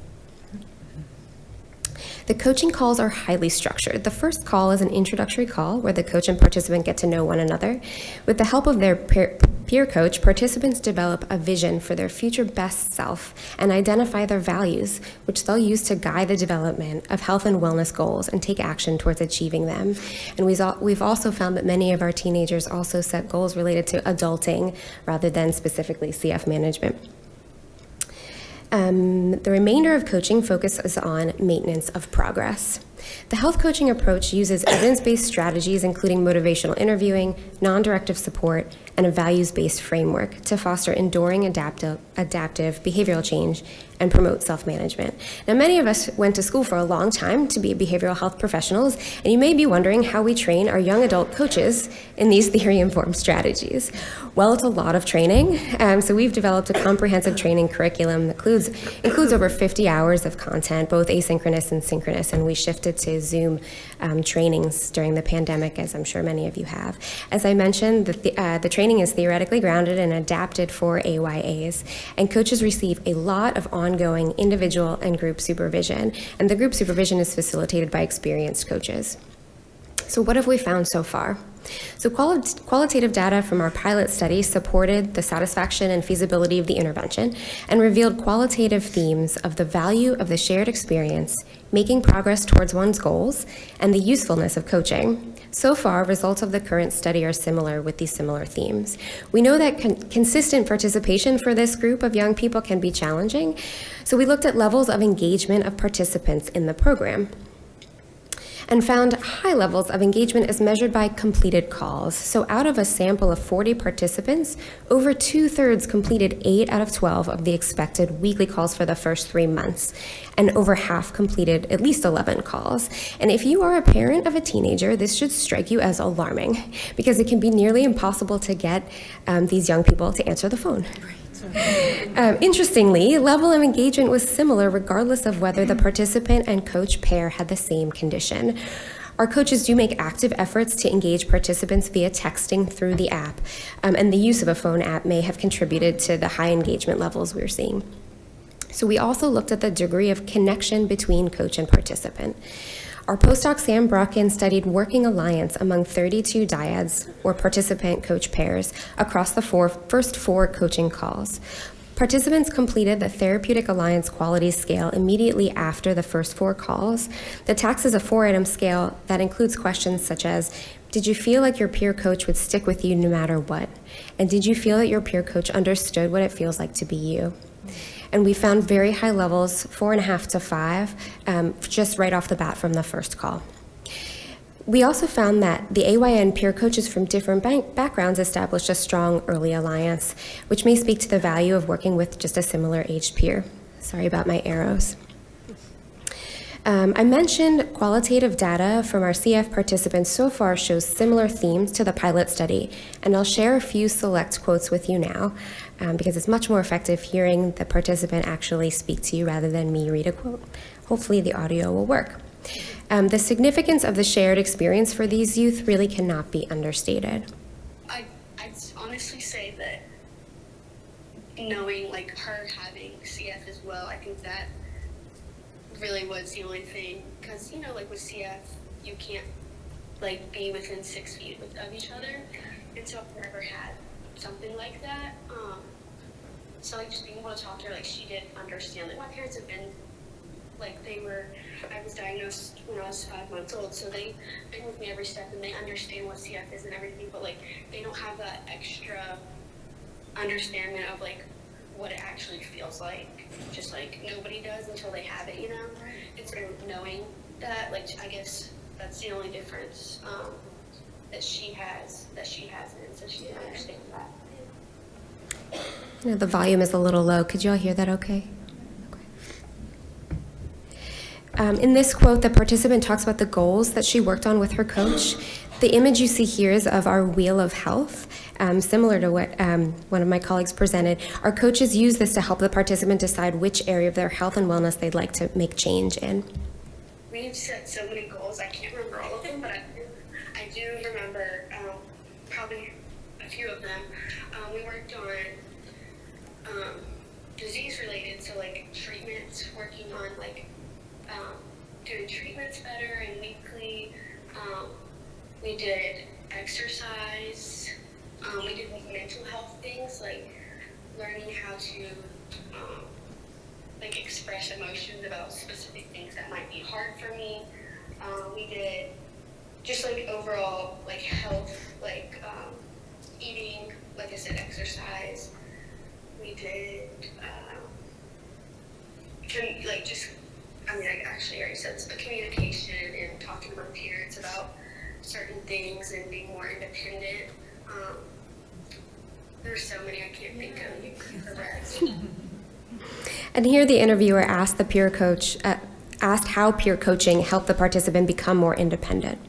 Speaker 4: The coaching calls are highly structured. The first call is an introductory call where the coach and participant get to know one another. With the help of their peer coach, participants develop a vision for their future best self and identify their values, which they'll use to guide the development of health and wellness goals and take action towards achieving them. And we've also found that many of our teenagers also set goals related to adulting rather than specifically CF management. The remainder of coaching focuses on maintenance of progress. The health coaching approach uses evidence-based strategies, including motivational interviewing, non-directive support, and a values-based framework to foster enduring adaptive behavioral change and promote self-management. Now, many of us went to school for a long time to be behavioral health professionals, and you may be wondering how we train our young adult coaches in these theory-informed strategies. Well, it's a lot of training, so we've developed a comprehensive training curriculum that includes over 50 hours of content, both asynchronous and synchronous, and we shifted to Zoom trainings during the pandemic, as I'm sure many of you have. As I mentioned, the training is theoretically grounded and adapted for AYAs, and coaches receive a lot of ongoing individual and group supervision, and the group supervision is facilitated by experienced coaches. So what have we found so far? So qualitative data from our pilot study supported the satisfaction and feasibility of the intervention and revealed qualitative themes of the value of the shared experience, making progress towards one's goals, and the usefulness of coaching. So far, results of the current study are similar with these similar themes. We know that consistent participation for this group of young people can be challenging, so we looked at levels of engagement of participants in the program and found high levels of engagement as measured by completed calls. So out of a sample of 40 participants, over 2/3 completed 8 out of 12 of the expected weekly calls for the first 3 months, and over half completed at least 11 calls. And if you are a parent of a teenager, this should strike you as alarming, because it can be nearly impossible to get these young people to answer the phone. Interestingly, level of engagement was similar regardless of whether the participant and coach pair had the same condition. Our coaches do make active efforts to engage participants via texting through the app, and the use of a phone app may have contributed to the high engagement levels we're seeing. So we also looked at the degree of connection between coach and participant. Our postdoc Sam Brocken studied working alliance among 32 dyads, or participant-coach pairs, across the first 4 coaching calls. Participants completed the Therapeutic Alliance Quality Scale immediately after the first 4 calls. The TACS is a 4-item scale that includes questions such as, did you feel like your peer coach would stick with you no matter what? And did you feel that your peer coach understood what it feels like to be you? And we found very high levels, 4.5 to 5, just right off the bat from the first call. We also found that the AYN peer coaches from different backgrounds established a strong early alliance, which may speak to the value of working with just a similar aged peer. Sorry about my arrows. I mentioned qualitative data from our CF participants so far shows similar themes to the pilot study, and I'll share a few select quotes with you now because it's much more effective hearing the participant actually speak to you rather than me read a quote. Hopefully the audio will work. The significance of the shared experience for these youth really cannot be understated.
Speaker 5: I'd honestly say that knowing like her having CF as well, I think that really was the only thing, because you know, like with CF, you can't like be within 6 feet of each other, and so I've never had something like that. So like just being able to talk to her, like she did understand. Like my parents have been, like I was diagnosed when I was 5 months old, so they've been with me every step, and they understand what CF is and everything. But like they don't have that extra understanding of like what it actually feels like, just like nobody does until they have it, you know? It's knowing that, like, I guess that's the only difference that she has it, so she can understand that.
Speaker 4: You know, the volume is a little low. Could you all hear that okay? In this quote, the participant talks about the goals that she worked on with her coach. The image you see here is of our wheel of health, similar to what one of my colleagues presented. Our coaches use this to help the participant decide which area of their health and wellness they'd like to make change in.
Speaker 5: We've set so many goals, I can't remember all of them, but I do remember probably a few of them. We worked on disease related, so like treatments, working on like doing treatments better and weekly. We did exercise. We did mental health things, like learning how to like express emotions about specific things that might be hard for me. We did just like overall like health, like eating, like I said, exercise. We did I actually already said this, but communication and talking to my parents about certain things and being more independent. There's so many I can't think of the rest.
Speaker 4: And here the interviewer asked the peer coach, asked how peer coaching helped the participant become more independent.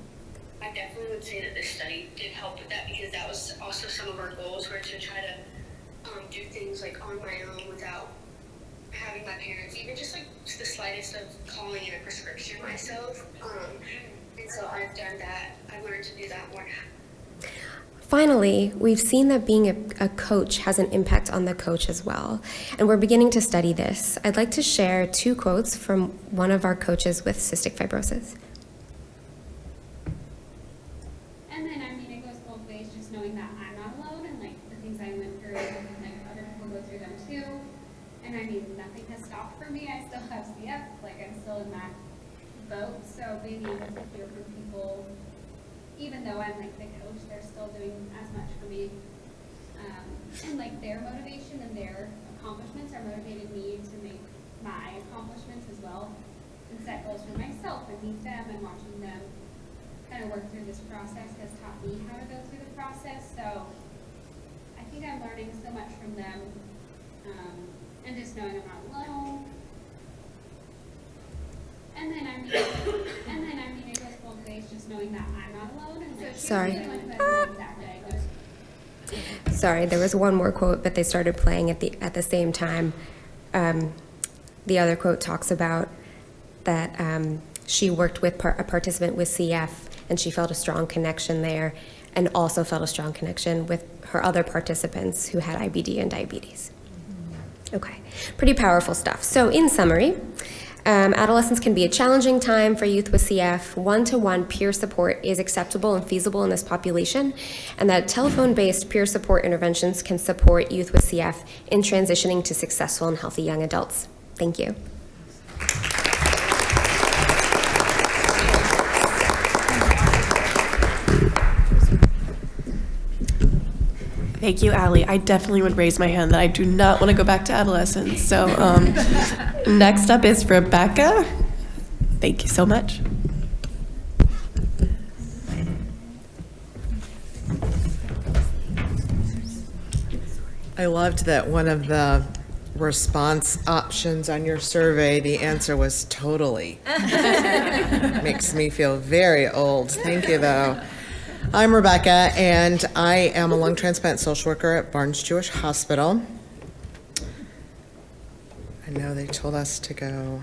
Speaker 5: I definitely would say that this study did help with that, because that was also some of our goals, were to try to do things like on my own without having my parents, even just like the slightest of calling in a prescription myself. And so I've done that. I've learned to do that more.
Speaker 4: Finally, we've seen that being a coach has an impact on the coach as well, and we're beginning to study this. I'd like to share 2 quotes from one of our coaches with cystic fibrosis.
Speaker 6: And then, it goes both ways, just knowing that I'm not alone, and like the things I went through, like other people go through them too. And nothing has stopped for me. I still have CF, like I'm still in that boat. So being able to hear from people, even though I'm like the coach, they're still doing as much for me. And like their motivation and their accomplishments are motivated me to make my accomplishments as well, and set goals for myself and meet them, and watching them kind of work through this process has taught me how to go through the process. So I think I'm learning so much from them, and just knowing I'm not alone. And then it goes both ways, just knowing that I'm not alone. And so
Speaker 4: Sorry.
Speaker 6: Exactly.
Speaker 4: Sorry, there was one more quote, but they started playing at the same time. The other quote talks about that she worked with a participant with CF, and she felt a strong connection there, and also felt a strong connection with her other participants who had IBD and diabetes. Okay, pretty powerful stuff. So in summary, adolescence can be a challenging time for youth with CF. One-to-one peer support is acceptable and feasible in this population, and that telephone-based peer support interventions can support youth with CF in transitioning to successful and healthy young adults. Thank you.
Speaker 1: Thank you, Allie. I definitely would raise my hand that I do not want to go back to adolescence. So next up is Rebecca. Thank you so much.
Speaker 7: I loved that one of the response options on your survey, the answer was totally. Makes me feel very old. Thank you, though. I'm Rebecca, and I am a lung transplant social worker at Barnes-Jewish Hospital. I know they told us to go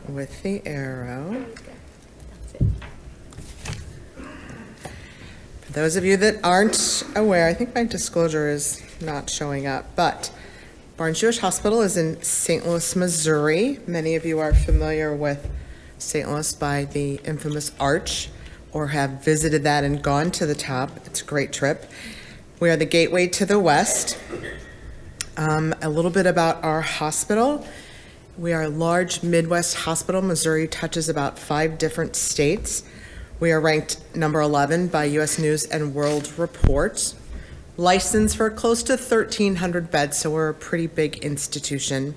Speaker 7: with the arrow. For those of you that aren't aware, I think my disclosure is not showing up, but Barnes-Jewish Hospital is in St. Louis, Missouri. Many of you are familiar with St. Louis by the infamous Arch, or have visited that and gone to the top. It's a great trip. We are the gateway to the West. A little bit about our hospital. We are a large Midwest hospital. Missouri touches about 5 different states. We are ranked number 11 by U.S. News and World Report. Licensed for close to 1,300 beds, so we're a pretty big institution.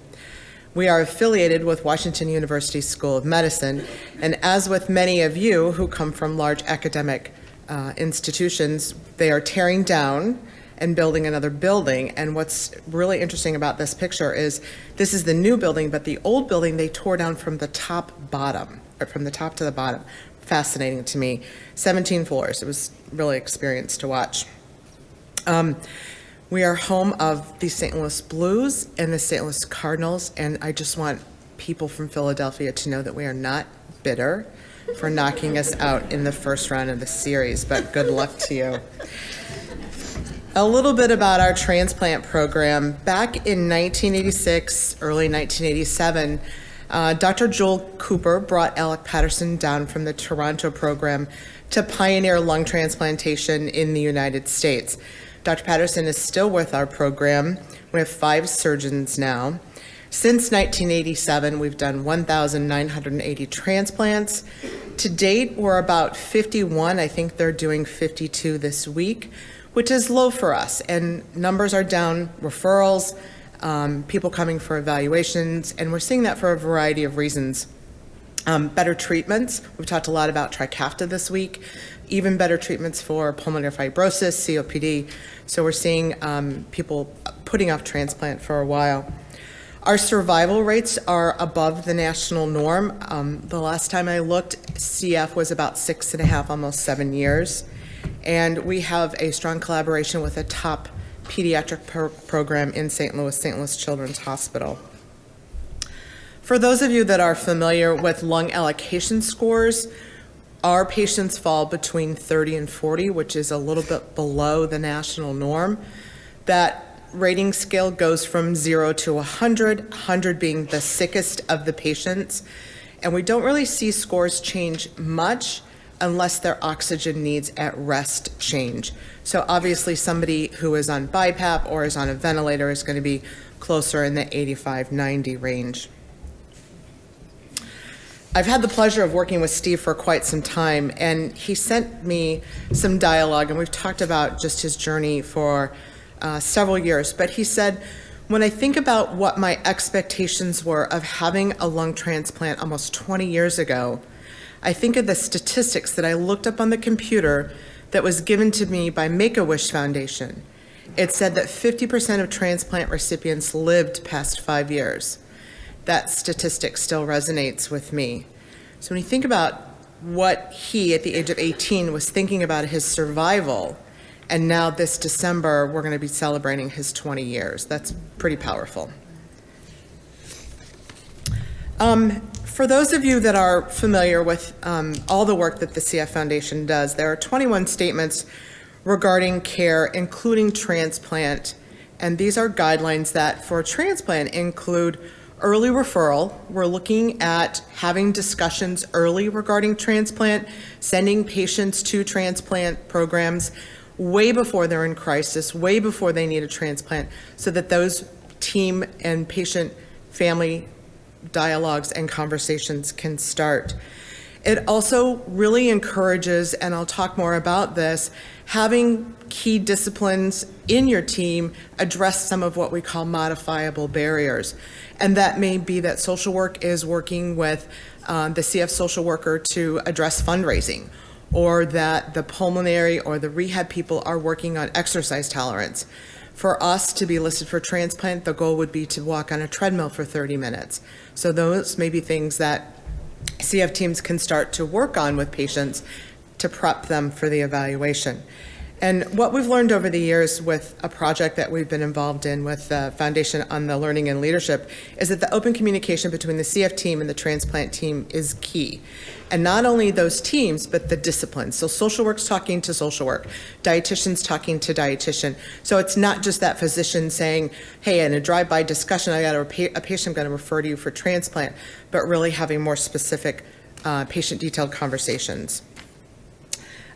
Speaker 7: We are affiliated with Washington University School of Medicine, and as with many of you who come from large academic institutions, they are tearing down and building another building. And what's really interesting about this picture is this is the new building, but the old building they tore down from the top bottom, or from the top to the bottom. Fascinating to me. 17 floors. It was really an experience to watch. We are home of the St. Louis Blues and the St. Louis Cardinals, and I just want people from Philadelphia to know that we are not bitter for knocking us out in the first round of the series, but good luck to you. A little bit about our transplant program. Back in 1986, early 1987, Dr. Joel Cooper brought Alec Patterson down from the Toronto program to pioneer lung transplantation in the United States. Dr. Patterson is still with our program. We have 5 surgeons now. Since 1987, we've done 1,980 transplants. To date, we're about 51. I think they're doing 52 this week, which is low for us. And numbers are down, referrals, people coming for evaluations, and we're seeing that for a variety of reasons. Better treatments. We've talked a lot about Trikafta this week. Even better treatments for pulmonary fibrosis, COPD. So we're seeing people putting off transplant for a while. Our survival rates are above the national norm. The last time I looked, CF was about 6.5, almost 7 years. And we have a strong collaboration with a top pediatric program in St. Louis Children's Hospital. For those of you that are familiar with lung allocation scores, our patients fall between 30 and 40, which is a little bit below the national norm. That rating scale goes from 0 to 100, 100 being the sickest of the patients. And we don't really see scores change much unless their oxygen needs at rest change. So obviously somebody who is on BiPAP or is on a ventilator is going to be closer in the 85-90 range. I've had the pleasure of working with Steve for quite some time, and he sent me some dialogue, and we've talked about just his journey for several years. But he said, when I think about what my expectations were of having a lung transplant almost 20 years ago, I think of the statistics that I looked up on the computer that was given to me by Make-A-Wish Foundation. It said that 50% of transplant recipients lived past 5 years. That statistic still resonates with me. So when you think about what he, at the age of 18, was thinking about his survival, and now this December, we're going to be celebrating his 20 years. That's pretty powerful. For those of you that are familiar with all the work that the CF Foundation does, there are 21 statements regarding care, including transplant, and these are guidelines that for transplant include early referral. We're looking at having discussions early regarding transplant, sending patients to transplant programs way before they're in crisis, way before they need a transplant, so that those team and patient family dialogues and conversations can start. It also really encourages, and I'll talk more about this, having key disciplines in your team address some of what we call modifiable barriers. And that may be that social work is working with the CF social worker to address fundraising, or that the pulmonary or the rehab people are working on exercise tolerance. For us to be listed for transplant, the goal would be to walk on a treadmill for 30 minutes. So those may be things that CF teams can start to work on with patients to prep them for the evaluation. And what we've learned over the years with a project that we've been involved in with the Foundation on the Learning and Leadership is that the open communication between the CF team and the transplant team is key. And not only those teams, but the disciplines. So social work's talking to social work, dietitian's talking to dietitian. So it's not just that physician saying, hey, in a drive-by discussion, I got a patient I'm going to refer to you for transplant, but really having more specific patient-detailed conversations.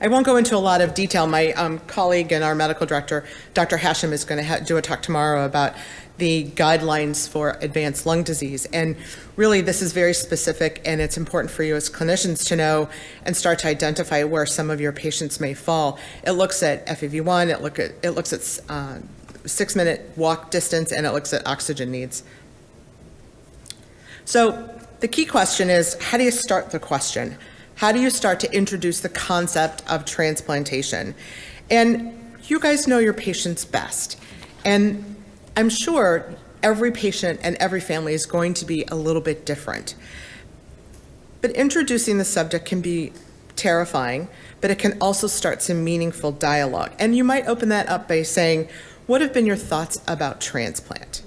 Speaker 7: I won't go into a lot of detail. My colleague and our medical director, Dr. Hashem, is going to do a talk tomorrow about the guidelines for advanced lung disease. And really, this is very specific, and it's important for you as clinicians to know and start to identify where some of your patients may fall. It looks at FEV1, it looks at 6-minute walk distance, and it looks at oxygen needs. So the key question is, how do you start the question? How do you start to introduce the concept of transplantation? And you guys know your patients best. And I'm sure every patient and every family is going to be a little bit different. But introducing the subject can be terrifying, but it can also start some meaningful dialogue. And you might open that up by saying, what have been your thoughts about transplant?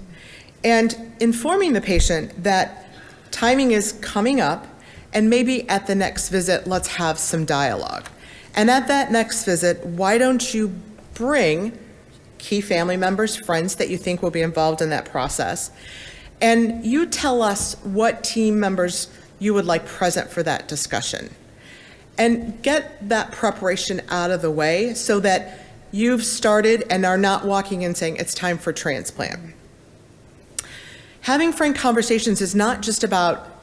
Speaker 7: And informing the patient that timing is coming up, and maybe at the next visit, let's have some dialogue. And at that next visit, why don't you bring key family members, friends that you think will be involved in that process, and you tell us what team members you would like present for that discussion. And get that preparation out of the way so that you've started and are not walking in saying it's time for transplant. Having frank conversations is not just about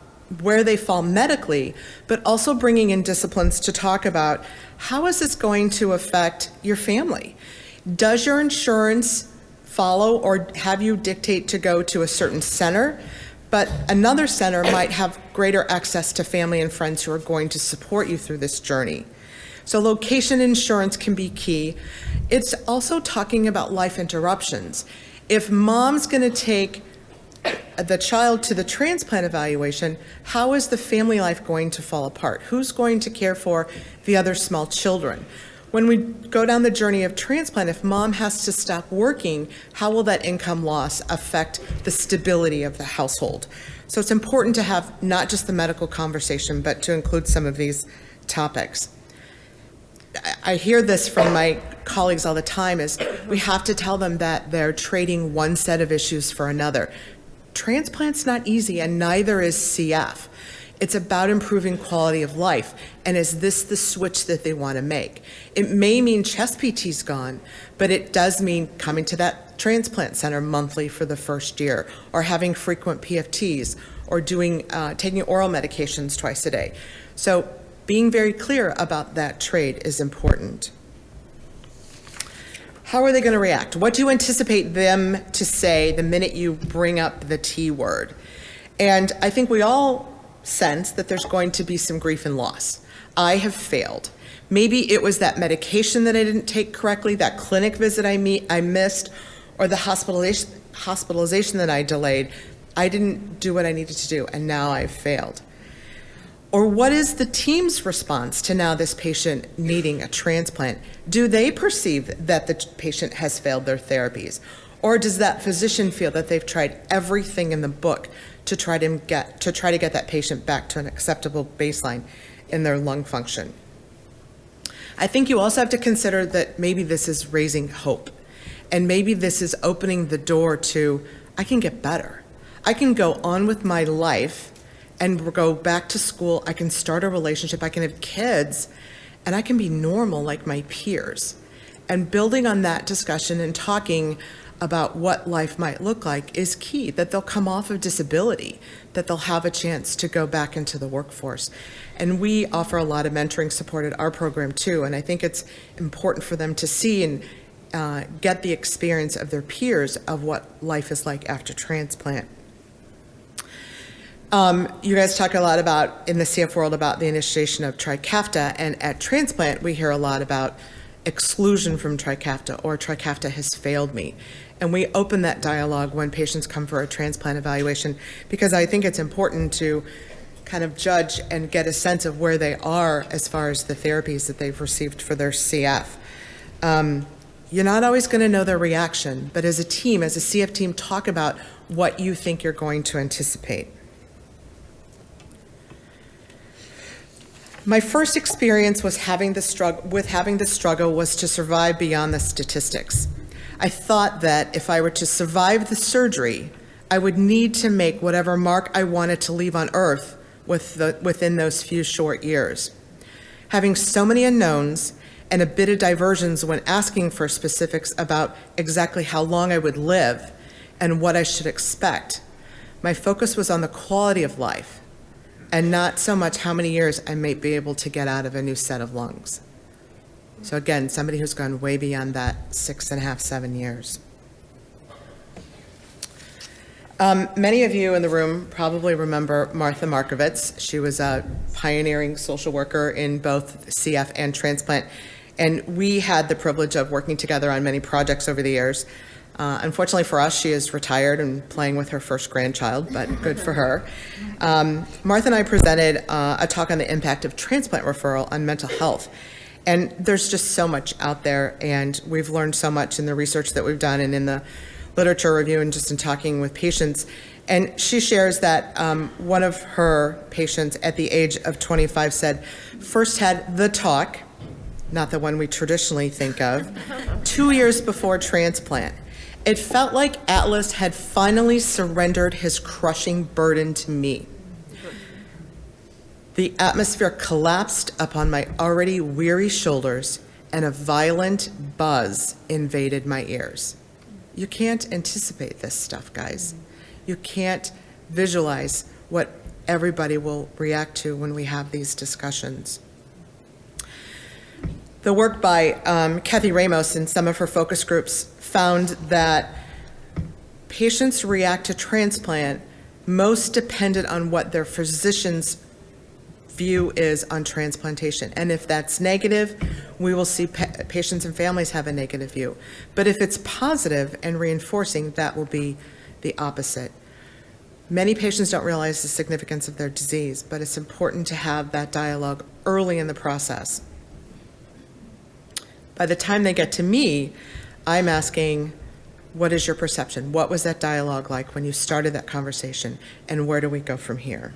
Speaker 7: where they fall medically, but also bringing in disciplines to talk about how is this going to affect your family? Does your insurance follow or have you dictate to go to a certain center, but another center might have greater access to family and friends who are going to support you through this journey? So location insurance can be key. It's also talking about life interruptions. If mom's going to take the child to the transplant evaluation, how is the family life going to fall apart? Who's going to care for the other small children? When we go down the journey of transplant, if mom has to stop working, how will that income loss affect the stability of the household? So it's important to have not just the medical conversation, but to include some of these topics. I hear this from my colleagues all the time is we have to tell them that they're trading one set of issues for another. Transplant's not easy, and neither is CF. It's about improving quality of life, and is this the switch that they want to make? It may mean chest PT's gone, but it does mean coming to that transplant center monthly for the first year, or having frequent PFTs, or taking oral medications twice a day. So being very clear about that trade is important. How are they going to react? What do you anticipate them to say the minute you bring up the T word? And I think we all sense that there's going to be some grief and loss. I have failed. Maybe it was that medication that I didn't take correctly, that clinic visit I missed, or the hospitalization that I delayed. I didn't do what I needed to do, and now I've failed. Or what is the team's response to now this patient needing a transplant? Do they perceive that the patient has failed their therapies? Or does that physician feel that they've tried everything in the book to try to get that patient back to an acceptable baseline in their lung function? I think you also have to consider that maybe this is raising hope. And maybe this is opening the door to, I can get better. I can go on with my life and go back to school, I can start a relationship, I can have kids, and I can be normal like my peers. And building on that discussion and talking about what life might look like is key, that they'll come off of disability, that they'll have a chance to go back into the workforce. And we offer a lot of mentoring support at our program too, and I think it's important for them to see and get the experience of their peers of what life is like after transplant. You guys talk a lot about, in the CF world, about the initiation of Trikafta, and at transplant, we hear a lot about exclusion from Trikafta, or Trikafta has failed me. And we open that dialogue when patients come for a transplant evaluation, because I think it's important to kind of judge and get a sense of where they are as far as the therapies that they've received for their CF. You're not always going to know their reaction, but as a team, as a CF team, talk about what you think you're going to anticipate. My first experience was having the struggle was to survive beyond the statistics. I thought that if I were to survive the surgery, I would need to make whatever mark I wanted to leave on Earth within those few short years. Having so many unknowns and a bit of diversions when asking for specifics about exactly how long I would live and what I should expect, my focus was on the quality of life and not so much how many years I may be able to get out of a new set of lungs. So again, somebody who's gone way beyond that 6.5, 7 years. Many of you in the room probably remember Martha Markovitz. She was a pioneering social worker in both CF and transplant, and we had the privilege of working together on many projects over the years. Unfortunately for us, she is retired and playing with her first grandchild, but good for her. Martha and I presented a talk on the impact of transplant referral on mental health. And there's just so much out there, and we've learned so much in the research that we've done and in the literature review and just in talking with patients. And she shares that one of her patients at the age of 25 said, first had the talk, not the one we traditionally think of, 2 years before transplant. It felt like Atlas had finally surrendered his crushing burden to me. The atmosphere collapsed upon my already weary shoulders, and a violent buzz invaded my ears. You can't anticipate this stuff, guys. You can't visualize what everybody will react to when we have these discussions. The work by Kathy Ramos in some of her focus groups found that patients react to transplant most dependent on what their physician's view is on transplantation. And if that's negative, we will see patients and families have a negative view. But if it's positive and reinforcing, that will be the opposite. Many patients don't realize the significance of their disease, but it's important to have that dialogue early in the process. By the time they get to me, I'm asking, what is your perception? What was that dialogue like when you started that conversation? And where do we go from here?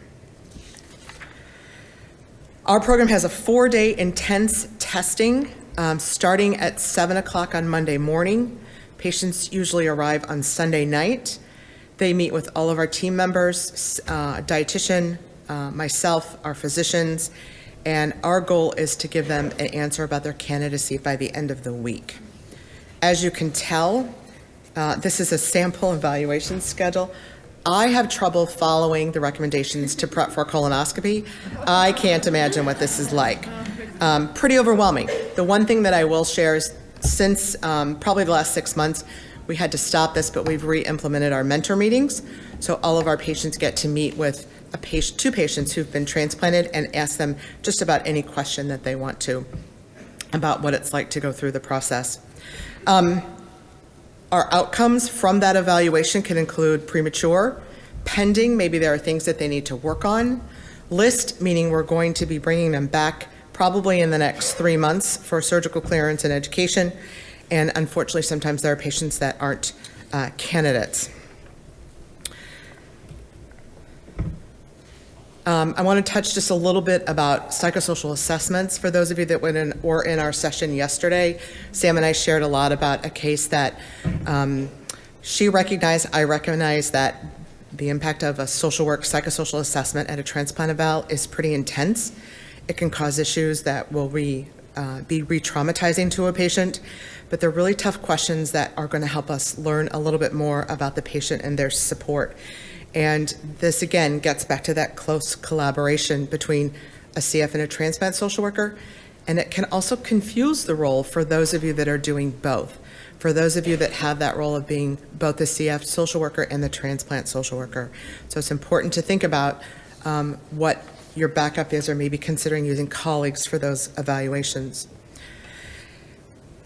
Speaker 7: Our program has a 4-day intense testing starting at 7 o'clock on Monday morning. Patients usually arrive on Sunday night. They meet with all of our team members, a dietitian, myself, our physicians, and our goal is to give them an answer about their candidacy by the end of the week. As you can tell, this is a sample evaluation schedule. I have trouble following the recommendations to prep for colonoscopy. I can't imagine what this is like. Pretty overwhelming. The one thing that I will share is since probably the last 6 months, we had to stop this, but we've re-implemented our mentor meetings. So all of our patients get to meet with two patients who've been transplanted and ask them just about any question that they want to about what it's like to go through the process. Our outcomes from that evaluation can include premature, pending, maybe there are things that they need to work on, list, meaning we're going to be bringing them back probably in the next 3 months for surgical clearance and education, and unfortunately sometimes there are patients that aren't candidates. I want to touch just a little bit about psychosocial assessments. For those of you that were in our session yesterday, Sam and I shared a lot about a case that she recognized, I recognize that the impact of a social work psychosocial assessment at a transplant eval is pretty intense. It can cause issues that will be re-traumatizing to a patient, but they're really tough questions that are going to help us learn a little bit more about the patient and their support. And this, again, gets back to that close collaboration between a CF and a transplant social worker. And it can also confuse the role for those of you that are doing both. For those of you that have that role of being both the CF social worker and the transplant social worker. So it's important to think about what your backup is, or maybe considering using colleagues for those evaluations.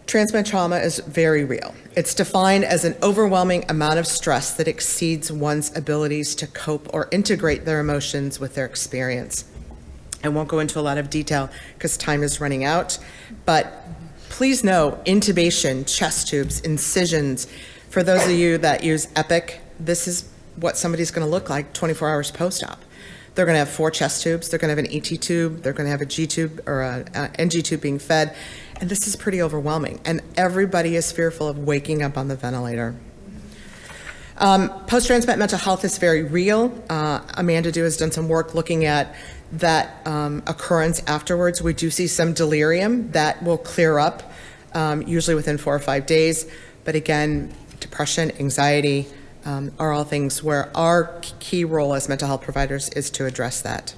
Speaker 7: Transplant trauma is very real. It's defined as an overwhelming amount of stress that exceeds one's abilities to cope or integrate their emotions with their experience. I won't go into a lot of detail because time is running out, but please know intubation, chest tubes, incisions. For those of you that use Epic, this is what somebody's going to look like 24 hours post-op. They're going to have 4 chest tubes, they're going to have an ET tube, they're going to have a G tube or a NG tube being fed, and this is pretty overwhelming. And everybody is fearful of waking up on the ventilator. Post-transplant mental health is very real. Amanda Du has done some work looking at that occurrence afterwards. We do see some delirium that will clear up, usually within 4 or 5 days. But again, depression, anxiety are all things where our key role as mental health providers is to address that.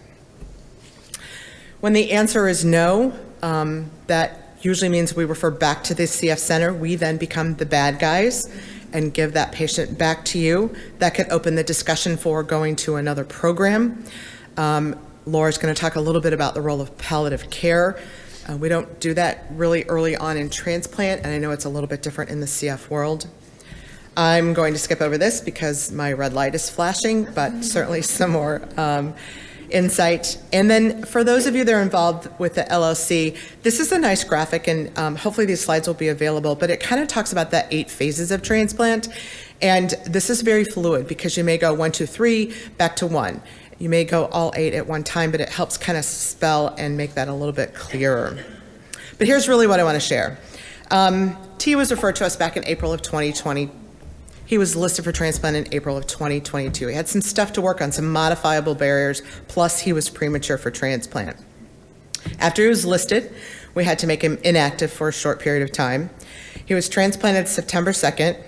Speaker 7: When the answer is no, that usually means we refer back to the CF center. We then become the bad guys and give that patient back to you. That could open the discussion for going to another program. Laura's going to talk a little bit about the role of palliative care. We don't do that really early on in transplant, and I know it's a little bit different in the CF world. I'm going to skip over this because my red light is flashing, but certainly some more insight. And then for those of you that are involved with the LLC, this is a nice graphic, and hopefully these slides will be available, but it kind of talks about the 8 phases of transplant. And this is very fluid because you may go 1, 2, 3, back to 1. You may go all 8 at one time, but it helps kind of spell and make that a little bit clearer. But here's really what I want to share. T was referred to us back in April of 2020. He was listed for transplant in April of 2022. He had some stuff to work on, some modifiable barriers, plus he was premature for transplant. After he was listed, we had to make him inactive for a short period of time. He was transplanted September 2nd.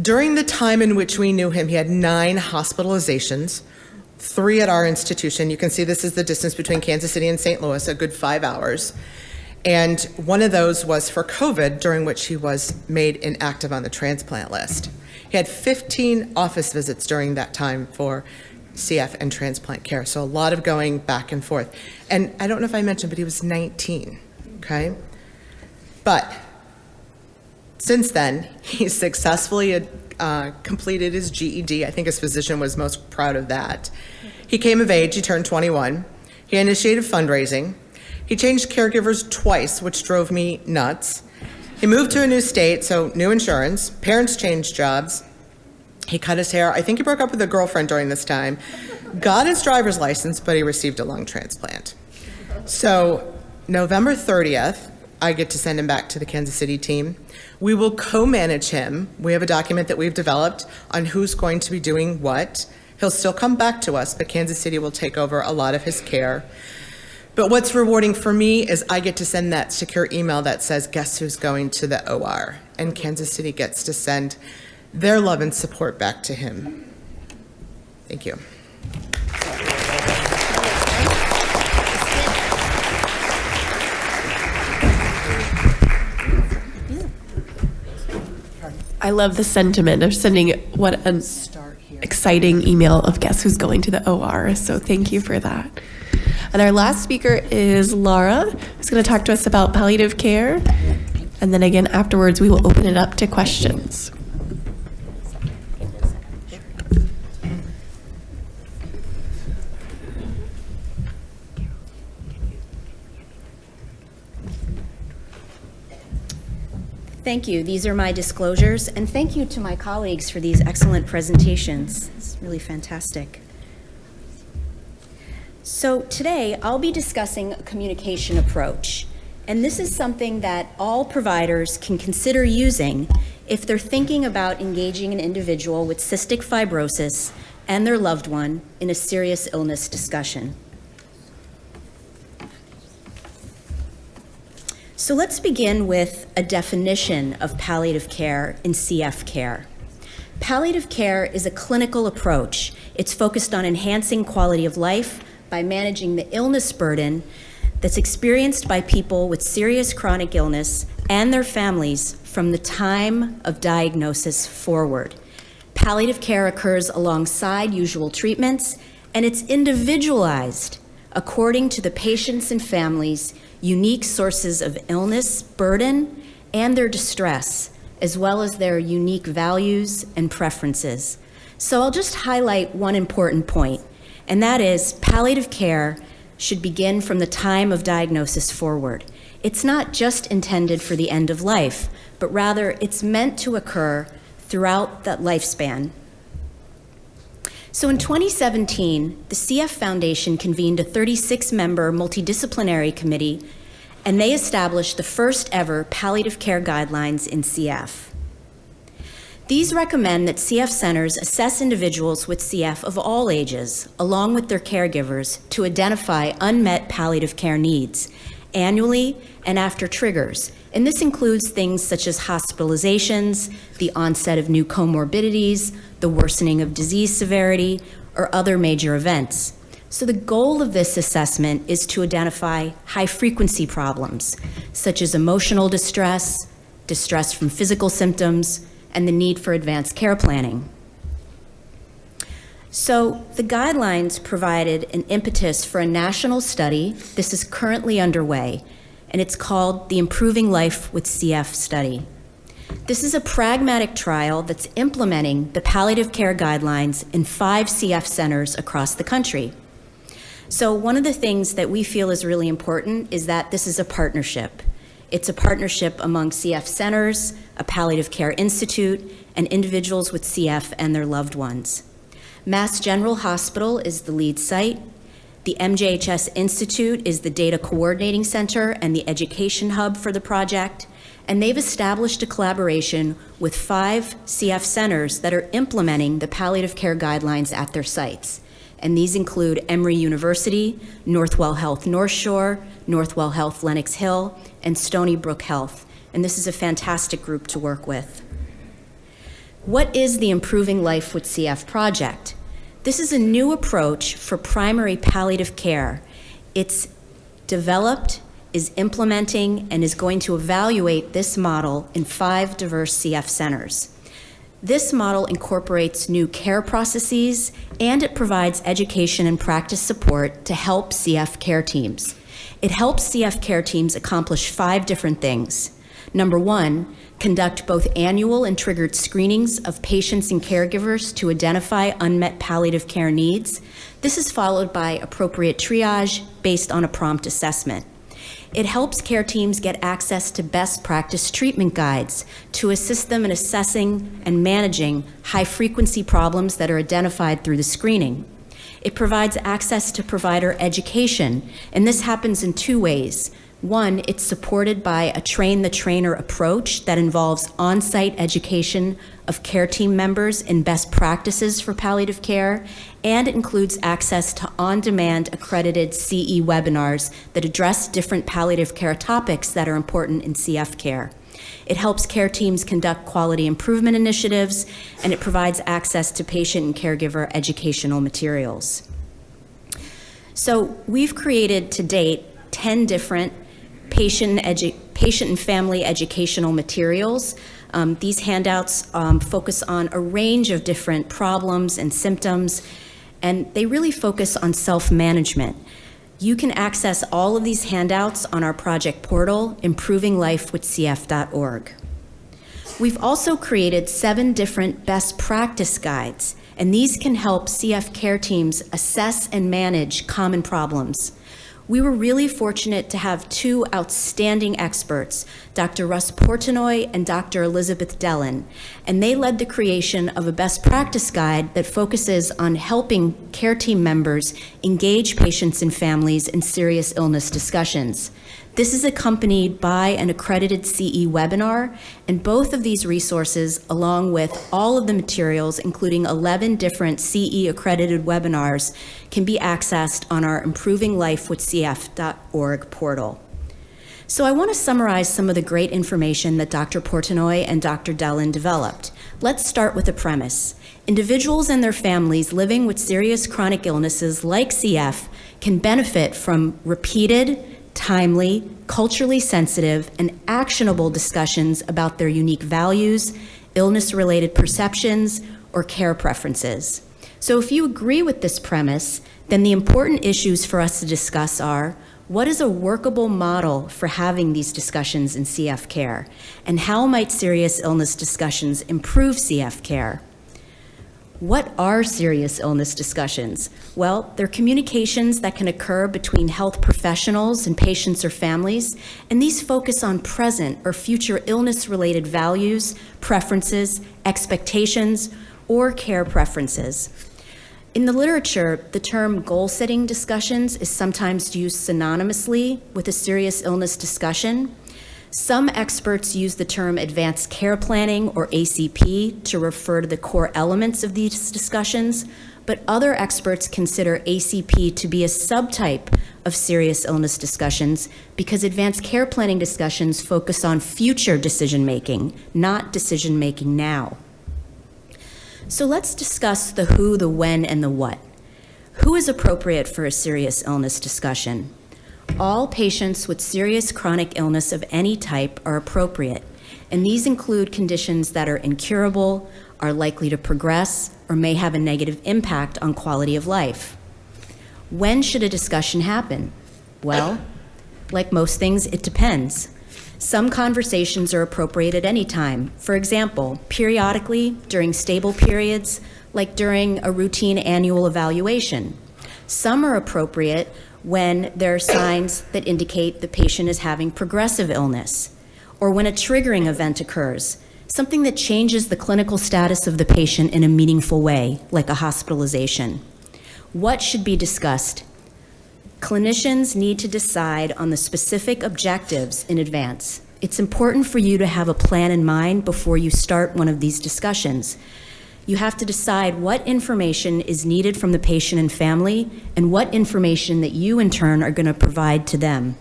Speaker 7: During the time in which we knew him, he had 9 hospitalizations, 3 at our institution. You can see this is the distance between Kansas City and St. Louis, a good 5 hours. And one of those was for COVID, during which he was made inactive on the transplant list. He had 15 office visits during that time for CF and transplant care. So a lot of going back and forth. And I don't know if I mentioned, but he was 19, okay? But since then, he successfully completed his GED. I think his physician was most proud of that. He came of age, he turned 21. He initiated fundraising. He changed caregivers twice, which drove me nuts. He moved to a new state, so new insurance. Parents changed jobs. He cut his hair. I think he broke up with a girlfriend during this time. Got his driver's license, but he received a lung transplant. So November 30th, I get to send him back to the Kansas City team. We will co-manage him. We have a document that we've developed on who's going to be doing what. He'll still come back to us, but Kansas City will take over a lot of his care. But what's rewarding for me is I get to send that secure email that says, guess who's going to the OR? And Kansas City gets to send their love and support back to him. Thank you.
Speaker 1: I love the sentiment of sending what an exciting email of guess who's going to the OR. So thank you for that. And our last speaker is Laura, who's going to talk to us about palliative care. And then again, afterwards, we will open it up to questions.
Speaker 8: Thank you. These are my disclosures, and thank you to my colleagues for these excellent presentations. It's really fantastic. So today, I'll be discussing a communication approach, and this is something that all providers can consider using if they're thinking about engaging an individual with cystic fibrosis and their loved one in a serious illness discussion. So let's begin with a definition of palliative care in CF care. Palliative care is a clinical approach. It's focused on enhancing quality of life by managing the illness burden that's experienced by people with serious chronic illness and their families from the time of diagnosis forward. Palliative care occurs alongside usual treatments, and it's individualized according to the patient's and family's unique sources of illness, burden, and their distress, as well as their unique values and preferences. So I'll just highlight one important point, and that is palliative care should begin from the time of diagnosis forward. It's not just intended for the end of life, but rather it's meant to occur throughout that lifespan. So in 2017, the CF Foundation convened a 36-member multidisciplinary committee, and they established the first ever palliative care guidelines in CF. These recommend that CF centers assess individuals with CF of all ages, along with their caregivers, to identify unmet palliative care needs annually and after triggers. And this includes things such as hospitalizations, the onset of new comorbidities, the worsening of disease severity, or other major events. So the goal of this assessment is to identify high-frequency problems, such as emotional distress, distress from physical symptoms, and the need for advanced care planning. So the guidelines provided an impetus for a national study. This is currently underway, and it's called the Improving Life with CF study. This is a pragmatic trial that's implementing the palliative care guidelines in 5 CF centers across the country. So one of the things that we feel is really important is that this is a partnership. It's a partnership among CF centers, a palliative care institute, and individuals with CF and their loved ones. Mass General Hospital is the lead site. The MJHS Institute is the data coordinating center and the education hub for the project. And they've established a collaboration with 5 CF centers that are implementing the palliative care guidelines at their sites. And these include Emory University, Northwell Health North Shore, Northwell Health Lenox Hill, and Stony Brook Health. And this is a fantastic group to work with. What is the Improving Life with CF project? This is a new approach for primary palliative care. It's developed, is implementing, and is going to evaluate this model in 5 diverse CF centers. This model incorporates new care processes, and it provides education and practice support to help CF care teams. It helps CF care teams accomplish 5 different things. Number 1, conduct both annual and triggered screenings of patients and caregivers to identify unmet palliative care needs. This is followed by appropriate triage based on a prompt assessment. It helps care teams get access to best practice treatment guides to assist them in assessing and managing high-frequency problems that are identified through the screening. It provides access to provider education, and this happens in 2 ways. 1, it's supported by a train-the-trainer approach that involves on-site education of care team members in best practices for palliative care, and it includes access to on-demand accredited CE webinars that address different palliative care topics that are important in CF care. It helps care teams conduct quality improvement initiatives, and it provides access to patient and caregiver educational materials. So we've created to date 10 different patient and family educational materials. These handouts focus on a range of different problems and symptoms, and they really focus on self-management. You can access all of these handouts on our project portal, improvinglifewithcf.org. We've also created 7 different best practice guides, and these can help CF care teams assess and manage common problems. We were really fortunate to have 2 outstanding experts, Dr. Russ Portnoy and Dr. Elizabeth Dellin, and they led the creation of a best practice guide that focuses on helping care team members engage patients and families in serious illness discussions. This is accompanied by an accredited CE webinar, and both of these resources, along with all of the materials, including 11 different CE accredited webinars, can be accessed on our improvinglifewithcf.org portal. So I want to summarize some of the great information that Dr. Portnoy and Dr. Dellin developed. Let's start with a premise. Individuals and their families living with serious chronic illnesses like CF can benefit from repeated, timely, culturally sensitive, and actionable discussions about their unique values, illness-related perceptions, or care preferences. So if you agree with this premise, then the important issues for us to discuss are: What is a workable model for having these discussions in CF care? And how might serious illness discussions improve CF care? What are serious illness discussions? Well, they're communications that can occur between health professionals and patients or families, and these focus on present or future illness-related values, preferences, expectations, or care preferences. In the literature, the term goal-setting discussions is sometimes used synonymously with a serious illness discussion. Some experts use the term advanced care planning, or ACP, to refer to the core elements of these discussions, but other experts consider ACP to be a subtype of serious illness discussions because advanced care planning discussions focus on future decision-making, not decision-making now. So let's discuss the who, the when, and the what. Who is appropriate for a serious illness discussion? All patients with serious chronic illness of any type are appropriate, and these include conditions that are incurable, are likely to progress, or may have a negative impact on quality of life. When should a discussion happen? Well, like most things, it depends. Some conversations are appropriate at any time. For example, periodically, during stable periods, like during a routine annual evaluation. Some are appropriate when there are signs that indicate the patient is having progressive illness, or when a triggering event occurs, something that changes the clinical status of the patient in a meaningful way, like a hospitalization. What should be discussed? Clinicians need to decide on the specific objectives in advance. It's important for you to have a plan in mind before you start one of these discussions. You have to decide what information is needed from the patient and family and what information that you in turn are going to provide to them.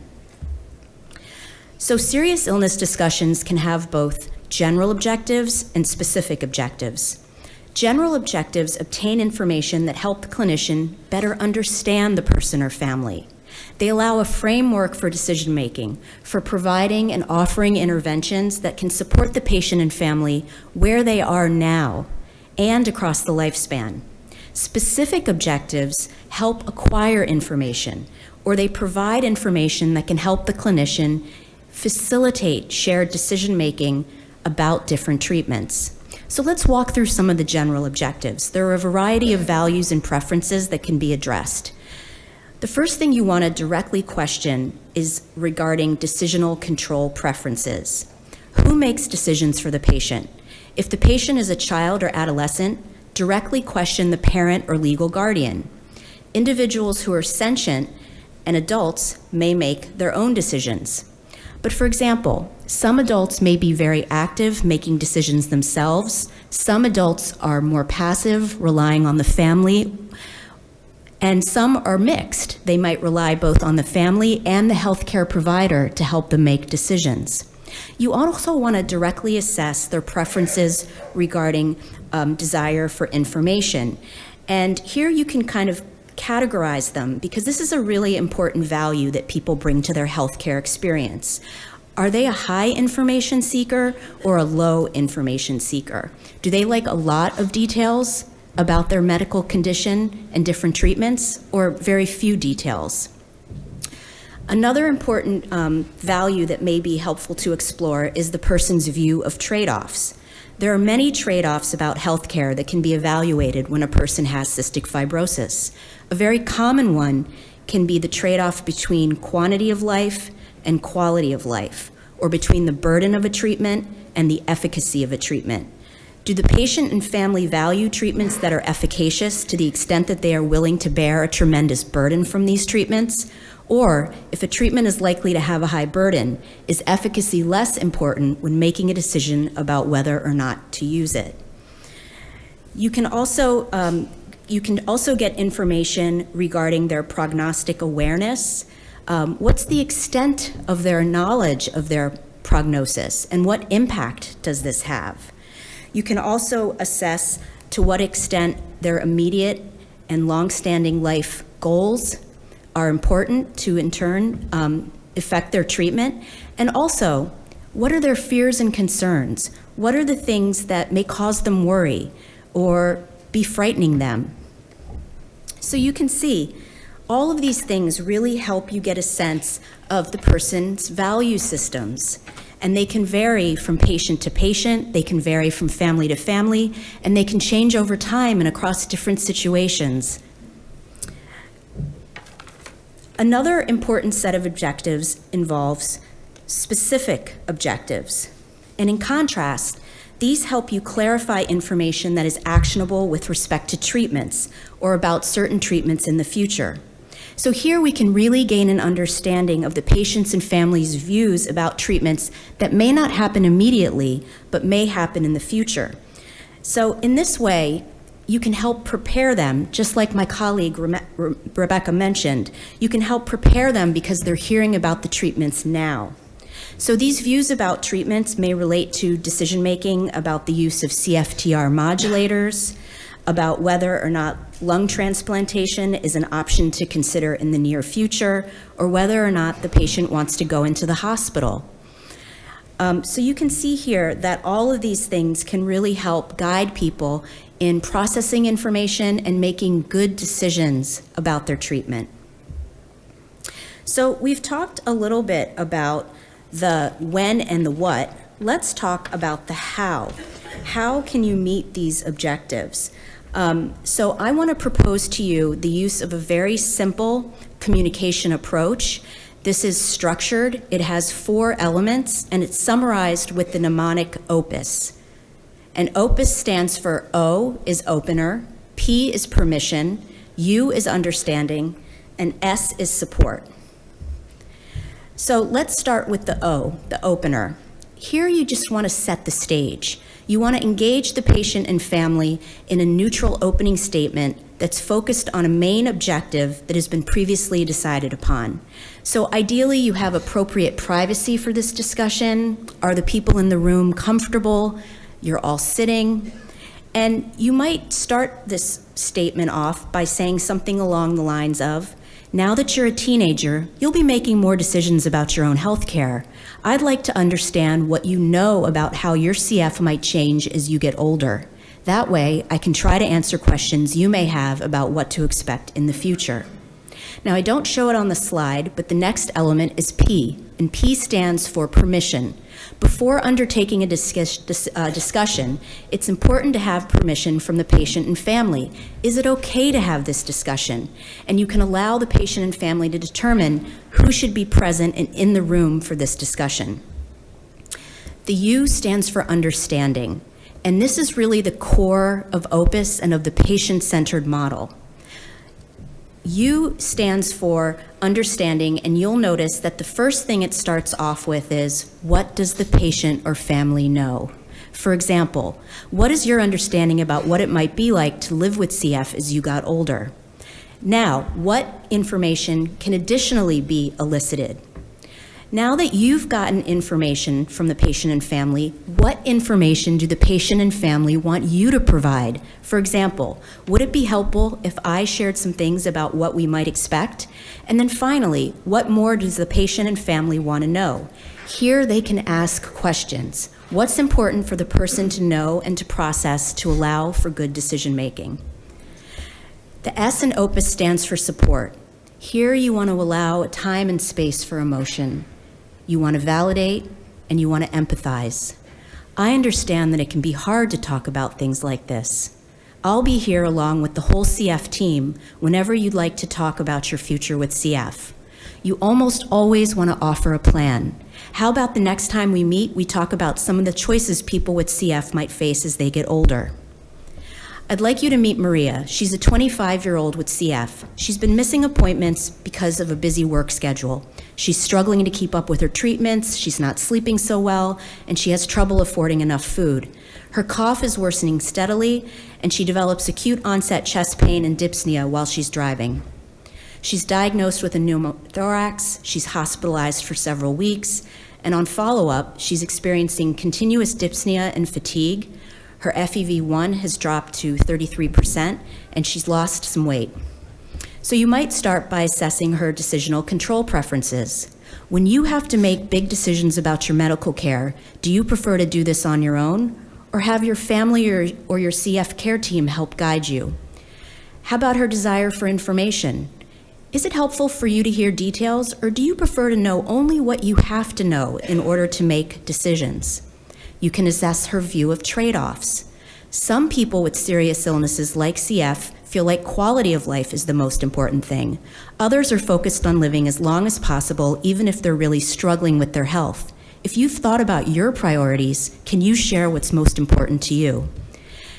Speaker 8: So serious illness discussions can have both general objectives and specific objectives. General objectives obtain information that help the clinician better understand the person or family. They allow a framework for decision-making, for providing and offering interventions that can support the patient and family where they are now and across the lifespan. Specific objectives help acquire information, or they provide information that can help the clinician facilitate shared decision-making about different treatments. So let's walk through some of the general objectives. There are a variety of values and preferences that can be addressed. The first thing you want to directly question is regarding decisional control preferences. Who makes decisions for the patient? If the patient is a child or adolescent, directly question the parent or legal guardian. Individuals who are sentient and adults may make their own decisions. But for example, some adults may be very active, making decisions themselves. Some adults are more passive, relying on the family. And some are mixed. They might rely both on the family and the healthcare provider to help them make decisions. You also want to directly assess their preferences regarding desire for information. And here you can kind of categorize them because this is a really important value that people bring to their healthcare experience. Are they a high information seeker or a low information seeker? Do they like a lot of details about their medical condition and different treatments, or very few details? Another important value that may be helpful to explore is the person's view of trade-offs. There are many trade-offs about healthcare that can be evaluated when a person has cystic fibrosis. A very common one can be the trade-off between quantity of life and quality of life, or between the burden of a treatment and the efficacy of a treatment. Do the patient and family value treatments that are efficacious to the extent that they are willing to bear a tremendous burden from these treatments? Or, if a treatment is likely to have a high burden, is efficacy less important when making a decision about whether or not to use it? You can also get information regarding their prognostic awareness. What's the extent of their knowledge of their prognosis, and what impact does this have? You can also assess to what extent their immediate and long-standing life goals are important to, in turn, affect their treatment. And also, what are their fears and concerns? What are the things that may cause them worry or be frightening them? So you can see All of these things really help you get a sense of the person's value systems. And they can vary from patient to patient, they can vary from family to family, and they can change over time and across different situations. Another important set of objectives involves specific objectives. And in contrast, these help you clarify information that is actionable with respect to treatments or about certain treatments in the future. So here we can really gain an understanding of the patient's and family's views about treatments that may not happen immediately, but may happen in the future. So in this way, you can help prepare them, just like my colleague Rebecca mentioned. You can help prepare them because they're hearing about the treatments now. So these views about treatments may relate to decision-making about the use of CFTR modulators, about whether or not lung transplantation is an option to consider in the near future, or whether or not the patient wants to go into the hospital. So you can see here that all of these things can really help guide people in processing information and making good decisions about their treatment. So we've talked a little bit about the when and the what. Let's talk about the how. How can you meet these objectives? So I want to propose to you the use of a very simple communication approach. This is structured, it has 4 elements, and it's summarized with the mnemonic OPUS. And OPUS stands for O is opener, P is permission, U is understanding, and S is support. So let's start with the O, the opener. Here you just want to set the stage. You want to engage the patient and family in a neutral opening statement that's focused on a main objective that has been previously decided upon. So ideally, you have appropriate privacy for this discussion. Are the people in the room comfortable? You're all sitting. And you might start this statement off by saying something along the lines of, now that you're a teenager, you'll be making more decisions about your own health care. I'd like to understand what you know about how your CF might change as you get older. That way, I can try to answer questions you may have about what to expect in the future. Now, I don't show it on the slide, but the next element is P, and P stands for permission. Before undertaking a discussion, it's important to have permission from the patient and family. Is it okay to have this discussion? And you can allow the patient and family to determine who should be present and in the room for this discussion. The U stands for understanding, and this is really the core of OPUS and of the patient-centered model. U stands for understanding, and you'll notice that the first thing it starts off with is, what does the patient or family know? For example, what is your understanding about what it might be like to live with CF as you got older? Now, what information can additionally be elicited? Now that you've gotten information from the patient and family, what information do the patient and family want you to provide? For example, would it be helpful if I shared some things about what we might expect? And then finally, what more does the patient and family want to know? Here they can ask questions. What's important for the person to know and to process to allow for good decision making? The S in OPUS stands for support. Here you want to allow time and space for emotion. You want to validate, and you want to empathize. I understand that it can be hard to talk about things like this. I'll be here along with the whole CF team whenever you'd like to talk about your future with CF. You almost always want to offer a plan. How about the next time we meet, we talk about some of the choices people with CF might face as they get older? I'd like you to meet Maria. She's a 25-year-old with CF. She's been missing appointments because of a busy work schedule. She's struggling to keep up with her treatments, she's not sleeping so well, and she has trouble affording enough food. Her cough is worsening steadily, and she develops acute onset chest pain and dyspnea while she's driving. She's diagnosed with a pneumothorax, she's hospitalized for several weeks, and on follow-up, she's experiencing continuous dyspnea and fatigue. Her FEV1 has dropped to 33%, and she's lost some weight. So you might start by assessing her decisional control preferences. When you have to make big decisions about your medical care, do you prefer to do this on your own, or have your family or your CF care team help guide you? How about her desire for information? Is it helpful for you to hear details, or do you prefer to know only what you have to know in order to make decisions? You can assess her view of trade-offs. Some people with serious illnesses like CF feel like quality of life is the most important thing. Others are focused on living as long as possible, even if they're really struggling with their health. If you've thought about your priorities, can you share what's most important to you?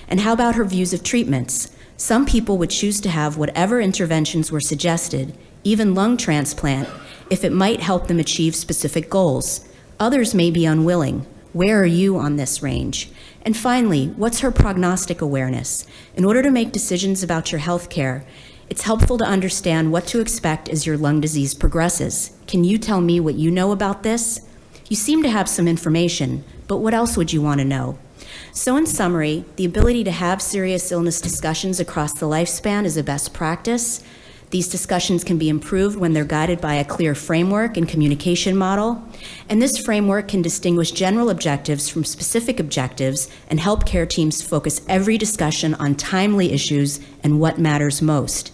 Speaker 8: And how about her views of treatments? Some people would choose to have whatever interventions were suggested, even lung transplant, if it might help them achieve specific goals. Others may be unwilling. Where are you on this range? And finally, what's her prognostic awareness? In order to make decisions about your health care, it's helpful to understand what to expect as your lung disease progresses. Can you tell me what you know about this? You seem to have some information, but what else would you want to know? So in summary, the ability to have serious illness discussions across the lifespan is a best practice. These discussions can be improved when they're guided by a clear framework and communication model. And this framework can distinguish general objectives from specific objectives and help care teams focus every discussion on timely issues and what matters most.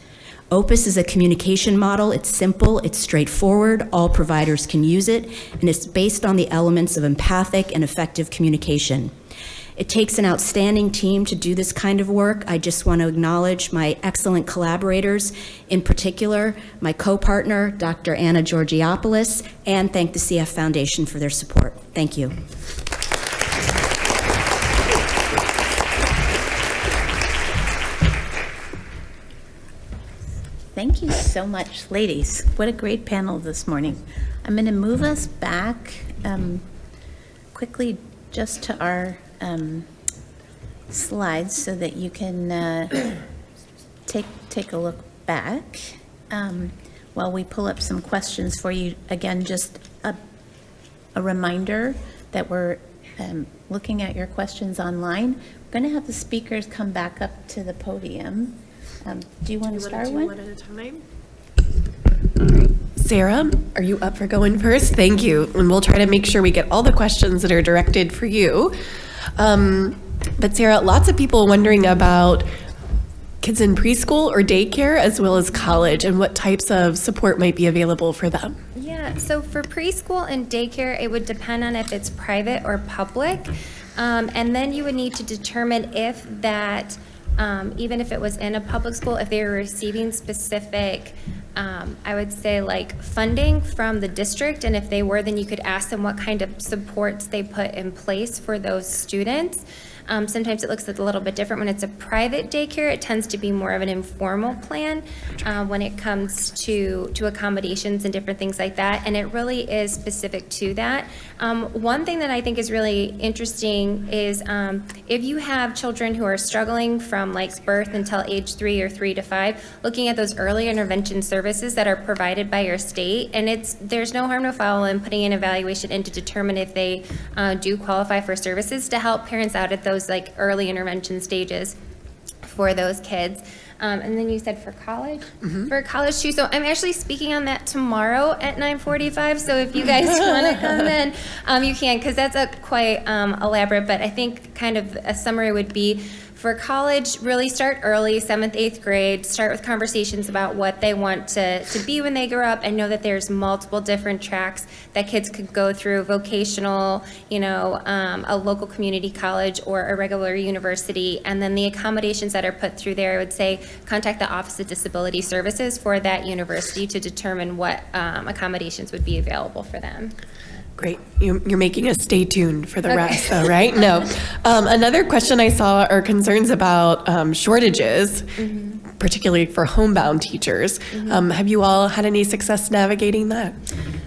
Speaker 8: OPUS is a communication model. It's simple, it's straightforward, all providers can use it, and it's based on the elements of empathic and effective communication. It takes an outstanding team to do this kind of work. I just want to acknowledge my excellent collaborators, in particular, my co-partner, Dr. Anna Georgiopoulos, and thank the CF Foundation for their support. Thank you.
Speaker 9: Thank you so much, ladies. What a great panel this morning. I'm going to move us back quickly just to our slides so that you can take a look back while we pull up some questions for you. Again, just a reminder that we're looking at your questions online. We're going to have the speakers come back up to the podium. Do you want to start one?
Speaker 1: One at a time. Sarah, are you up for going first? Thank you. And we'll try to make sure we get all the questions that are directed for you. But Sarah, lots of people wondering about kids in preschool or daycare as well as college and what types of support might be available for them.
Speaker 2: Yeah, so for preschool and daycare, it would depend on if it's private or public. And then you would need to determine if that, even if it was in a public school, if they were receiving specific, I would say like funding from the district. And if they were, then you could ask them what kind of supports they put in place for those students. Sometimes it looks a little bit different. When it's a private daycare, it tends to be more of an informal plan when it comes to accommodations and different things like that. And it really is specific to that. One thing that I think is really interesting is if you have children who are struggling from like birth until age 3 or 3 to 5, looking at those early intervention services that are provided by your state, and there's no harm, no foul in putting an evaluation in to determine if they do qualify for services to help parents out at those like early intervention stages for those kids. And then you said for college? Mm-hmm. For college too. So I'm actually speaking on that tomorrow at 9:45. So if you guys want to come in, you can, because that's a quite elaborate, but I think kind of a summary would be for college, really start early, 7th, 8th grade, start with conversations about what they want to be when they grow up, and know that there's multiple different tracks that kids could go through, vocational, a local community college or a regular university, and then the accommodations that are put through there, I would say contact the Office of Disability Services for that university to determine what accommodations would be available for them.
Speaker 1: Great. You're making us stay tuned for the rest, though, right? No. Another question I saw are concerns about shortages, particularly for homebound teachers. Have you all had any success navigating that?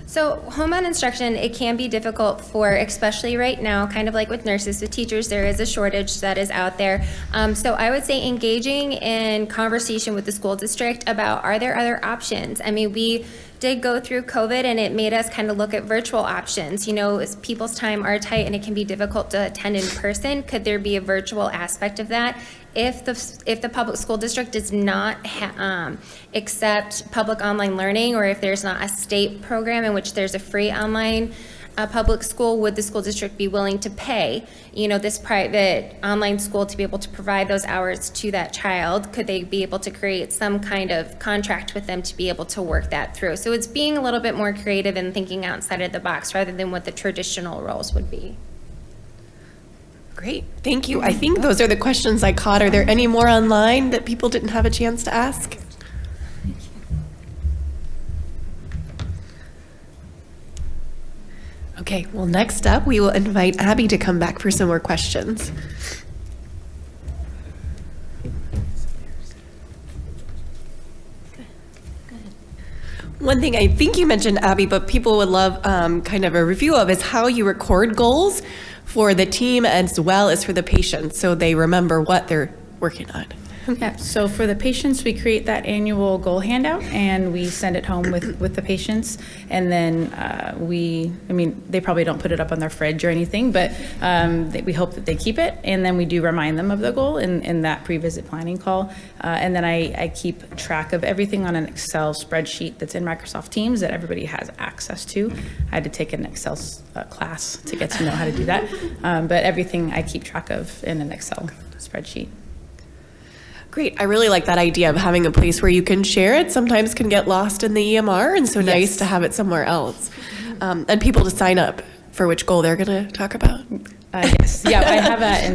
Speaker 2: So homebound instruction, it can be difficult for, especially right now, kind of like with nurses, with teachers, there is a shortage that is out there. So I would say engaging in conversation with the school district about, are there other options? I mean, we did go through COVID and it made us kind of look at virtual options. As people's time are tight and it can be difficult to attend in person, could there be a virtual aspect of that? If the public school district does not accept public online learning, or if there's not a state program in which there's a free online a public school, would the school district be willing to pay, this private online school to be able to provide those hours to that child? Could they be able to create some kind of contract with them to be able to work that through? So it's being a little bit more creative and thinking outside of the box rather than what the traditional roles would be.
Speaker 1: Great, thank you. I think those are the questions I caught. Are there any more online that people didn't have a chance to ask? Okay, well, next up, we will invite Abby to come back for some more questions. One thing I think you mentioned, Abby, but people would love kind of a review of is how you record goals for the team as well as for the patients so they remember what they're working on.
Speaker 3: Yeah, so for the patients, we create that annual goal handout and we send it home with the patients. And then they probably don't put it up on their fridge or anything, but we hope that they keep it. And then we do remind them of the goal in that pre-visit planning call. And then I keep track of everything on an Excel spreadsheet that's in Microsoft Teams that everybody has access to. I had to take an Excel class to get to know how to do that. But everything I keep track of in an Excel spreadsheet.
Speaker 1: Great. I really like that idea of having a place where you can share it. Sometimes can get lost in the EMR, and so nice to have it somewhere else. And people to sign up for which goal they're going to talk about.
Speaker 3: Yes. Yeah, I have that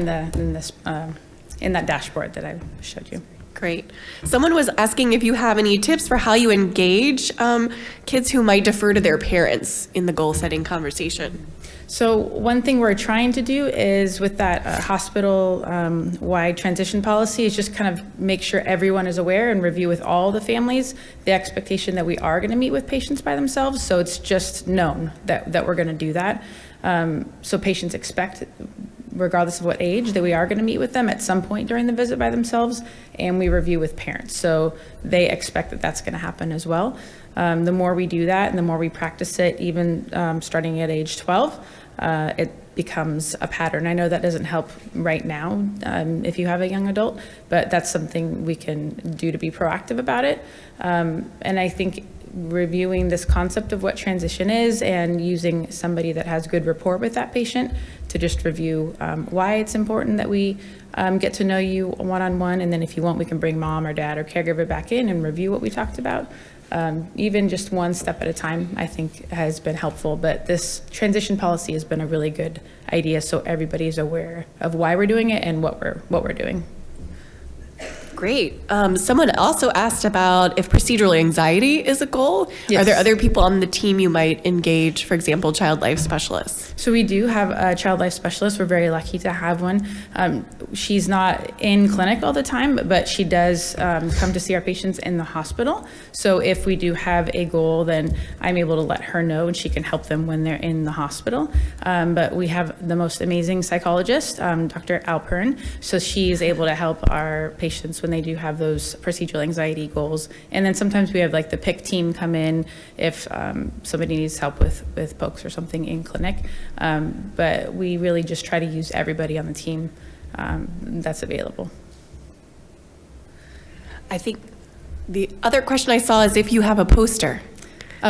Speaker 3: in that dashboard that I showed you.
Speaker 1: Great. Someone was asking if you have any tips for how you engage kids who might defer to their parents in the goal-setting conversation.
Speaker 3: So one thing we're trying to do is with that hospital-wide transition policy is just kind of make sure everyone is aware and review with all the families the expectation that we are going to meet with patients by themselves. So it's just known that we're going to do that. So patients expect, regardless of what age, that we are going to meet with them at some point during the visit by themselves, and we review with parents. So they expect that that's going to happen as well. The more we do that and the more we practice it, even starting at age 12, it becomes a pattern. I know that doesn't help right now if you have a young adult, but that's something we can do to be proactive about it. And I think reviewing this concept of what transition is and using somebody that has good rapport with that patient to just review why it's important that we get to know you one-on-one, and then if you want, we can bring mom or dad or caregiver back in and review what we talked about. Even just one step at a time, I think, has been helpful. But this transition policy has been a really good idea, so everybody's aware of why we're doing it and what we're doing.
Speaker 1: Great. Someone also asked about if procedural anxiety is a goal.
Speaker 3: Yes.
Speaker 1: Are there other people on the team you might engage, for example, child life specialists?
Speaker 3: So we do have a child life specialist. We're very lucky to have one. She's not in clinic all the time, but she does come to see our patients in the hospital. So if we do have a goal, then I'm able to let her know and she can help them when they're in the hospital. But we have the most amazing psychologist, Dr. Alpern. So she's able to help our patients when they do have those procedural anxiety goals. And then sometimes we have like the PIC team come in if somebody needs help with pokes or something in clinic. But we really just try to use everybody on the team that's available.
Speaker 1: I think the other question I saw is if you have a poster.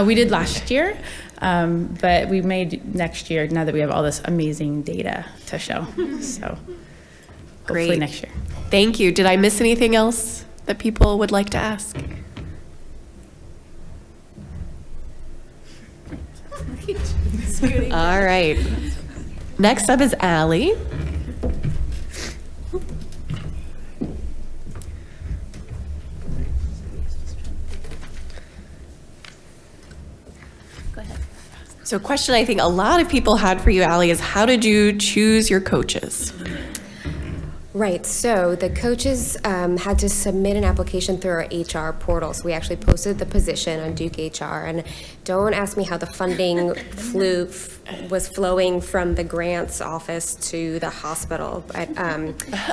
Speaker 3: We did last year, but we made next year now that we have all this amazing data to show. So hopefully
Speaker 1: Great.
Speaker 3: next year.
Speaker 1: Thank you. Did I miss anything else that people would like to ask? All right. Next up is Allie.
Speaker 9: Go ahead.
Speaker 1: So a question I think a lot of people had for you, Allie, is how did you choose your coaches?
Speaker 4: Right, so the coaches had to submit an application through our HR portal. So we actually posted the position on Duke HR. And don't ask me how the funding was flowing from the grants office to the hospital. But,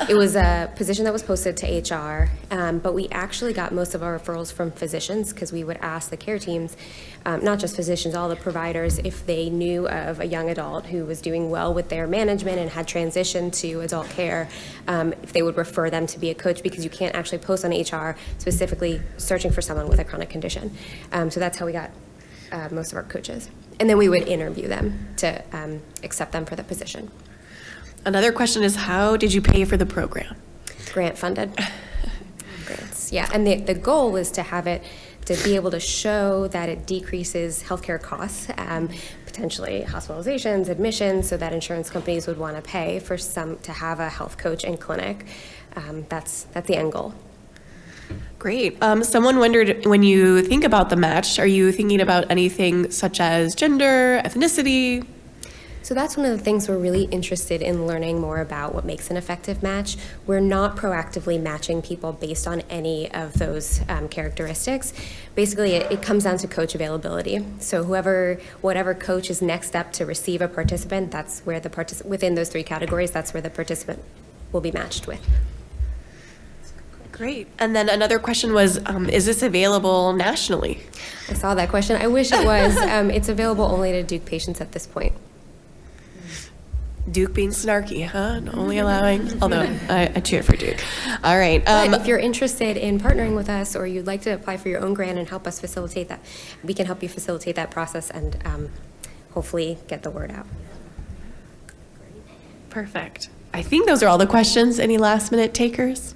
Speaker 4: it was a position that was posted to HR, but we actually got most of our referrals from physicians because we would ask the care teams, not just physicians, all the providers, if they knew of a young adult who was doing well with their management and had transitioned to adult care, if they would refer them to be a coach, because you can't actually post on HR specifically searching for someone with a chronic condition. So that's how we got most of our coaches. And then we would interview them to accept them for the position.
Speaker 1: Another question is, how did you pay for the program?
Speaker 4: Grant funded. Grants, yeah. And the goal is to have it, to be able to show that it decreases healthcare costs, potentially hospitalizations, admissions, so that insurance companies would want to pay for to have a health coach in clinic. That's the end goal.
Speaker 1: Great. Someone wondered, when you think about the match, are you thinking about anything such as gender, ethnicity?
Speaker 4: So that's one of the things we're really interested in learning more about, what makes an effective match. We're not proactively matching people based on any of those characteristics. Basically, it comes down to coach availability. So whatever coach is next up to receive a participant, that's where within those 3 categories, that's where the participant will be matched with.
Speaker 1: Great. And then another question was, is this available nationally?
Speaker 4: I saw that question. I wish it was. It's available only to Duke patients at this point.
Speaker 1: Duke being snarky, huh? Only allowing, although I cheer for Duke. All right.
Speaker 4: But if you're interested in partnering with us, or you'd like to apply for your own grant and help us facilitate that, we can help you facilitate that process and hopefully get the word out.
Speaker 1: Perfect. I think those are all the questions. Any last minute takers?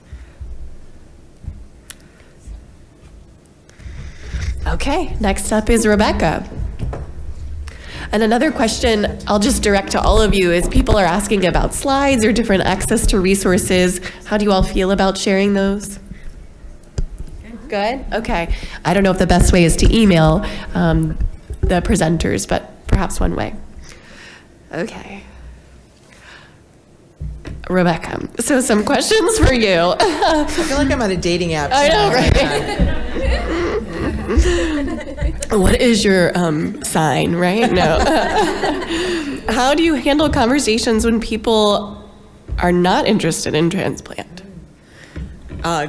Speaker 1: Okay, next up is Rebecca. And another question I'll just direct to all of you is, people are asking about slides or different access to resources. How do you all feel about sharing those? Good? Okay. I don't know if the best way is to email the presenters, but perhaps one way. Okay. Rebecca, so some questions for you.
Speaker 7: I feel like I'm on a dating app.
Speaker 1: I know, right? What is your sign, right? No. How do you handle conversations when people are not interested in transplant?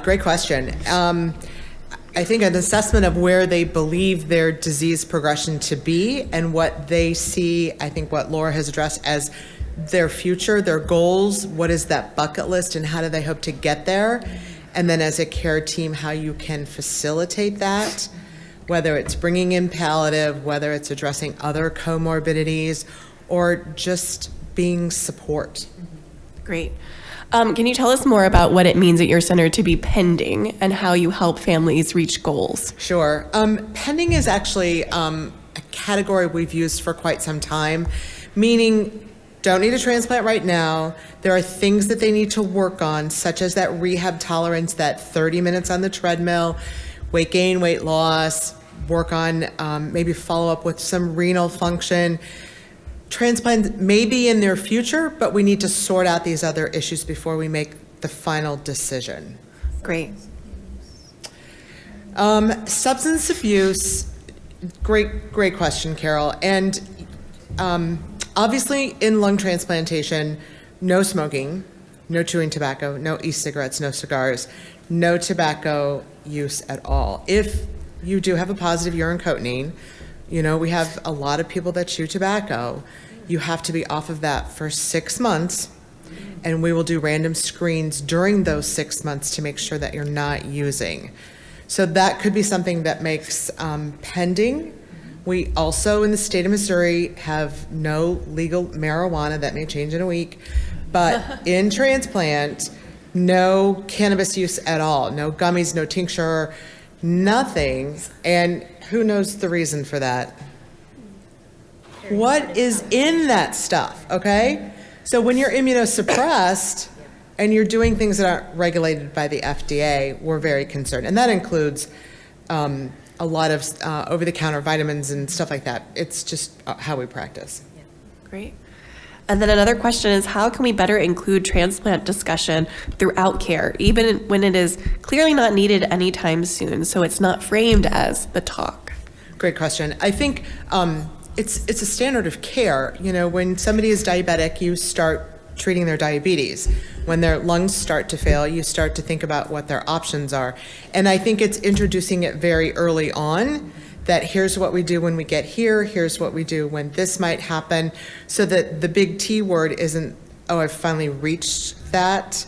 Speaker 7: Great question. I think an assessment of where they believe their disease progression to be and what they see, I think what Laura has addressed as their future, their goals, what is that bucket list and how do they hope to get there? And then as a care team, how you can facilitate that, whether it's bringing in palliative, whether it's addressing other comorbidities, or just being support.
Speaker 1: Great. Can you tell us more about what it means at your center to be pending and how you help families reach goals?
Speaker 7: Sure. Pending is actually a category we've used for quite some time, meaning don't need a transplant right now. There are things that they need to work on, such as that rehab tolerance, that 30 minutes on the treadmill, weight gain, weight loss, work on maybe follow up with some renal function. Transplant may be in their future, but we need to sort out these other issues before we make the final decision.
Speaker 1: Great.
Speaker 7: Substance abuse, great question, Carol. And obviously in lung transplantation, no smoking, no chewing tobacco, no e-cigarettes, no cigars, no tobacco use at all. If you do have a positive urine cotinine, you know, we have a lot of people that chew tobacco. You have to be off of that for 6 months, and we will do random screens during those 6 months to make sure that you're not using. So that could be something that makes pending. We also, in the state of Missouri, have no legal marijuana. That may change in a week. But in transplant, no cannabis use at all. No gummies, no tincture, nothing. And who knows the reason for that? What is in that stuff, okay? So when you're immunosuppressed and you're doing things that aren't regulated by the FDA, we're very concerned. And that includes a lot of over-the-counter vitamins and stuff like that. It's just how we practice.
Speaker 1: Great. And then another question is, how can we better include transplant discussion throughout care, even when it is clearly not needed anytime soon, so it's not framed as the talk?
Speaker 7: Great question. I think it's a standard of care. You know, when somebody is diabetic, you start treating their diabetes. When their lungs start to fail, you start to think about what their options are. And I think it's introducing it very early on, that here's what we do when we get here, here's what we do when this might happen, so that the big T word isn't, oh, I've finally reached that,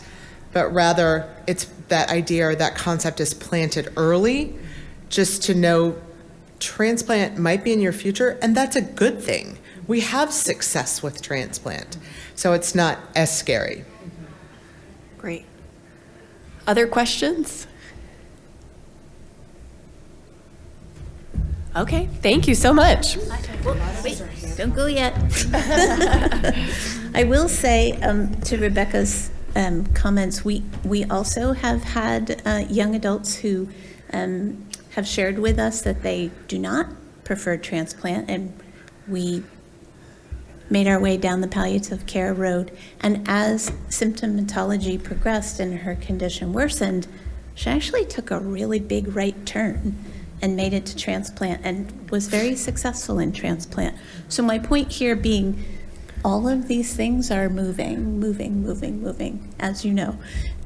Speaker 7: but rather it's that idea or that concept is planted early, just to know transplant might be in your future, and that's a good thing. We have success with transplant, so it's not as scary.
Speaker 1: Great. Other questions? Okay, thank you so much.
Speaker 9: Wait, don't go yet. I will say to Rebecca's comments, we also have had young adults who have shared with us that they do not prefer transplant, and we made our way down the palliative care road. And as symptomatology progressed and her condition worsened, she actually took a really big right turn and made it to transplant and was very successful in transplant. So my point here being, all of these things are moving, as you know.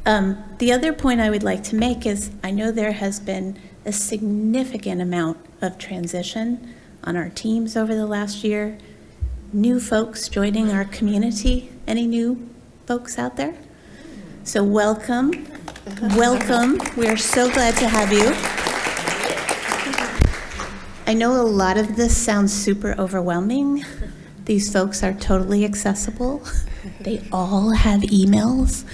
Speaker 9: The other point I would like to make is I know there has been a significant amount of transition on our teams over the last year. New folks joining our community. Any new folks out there? So welcome. We are so glad to have you. I know a lot of this sounds super overwhelming. These folks are totally accessible. They all have emails.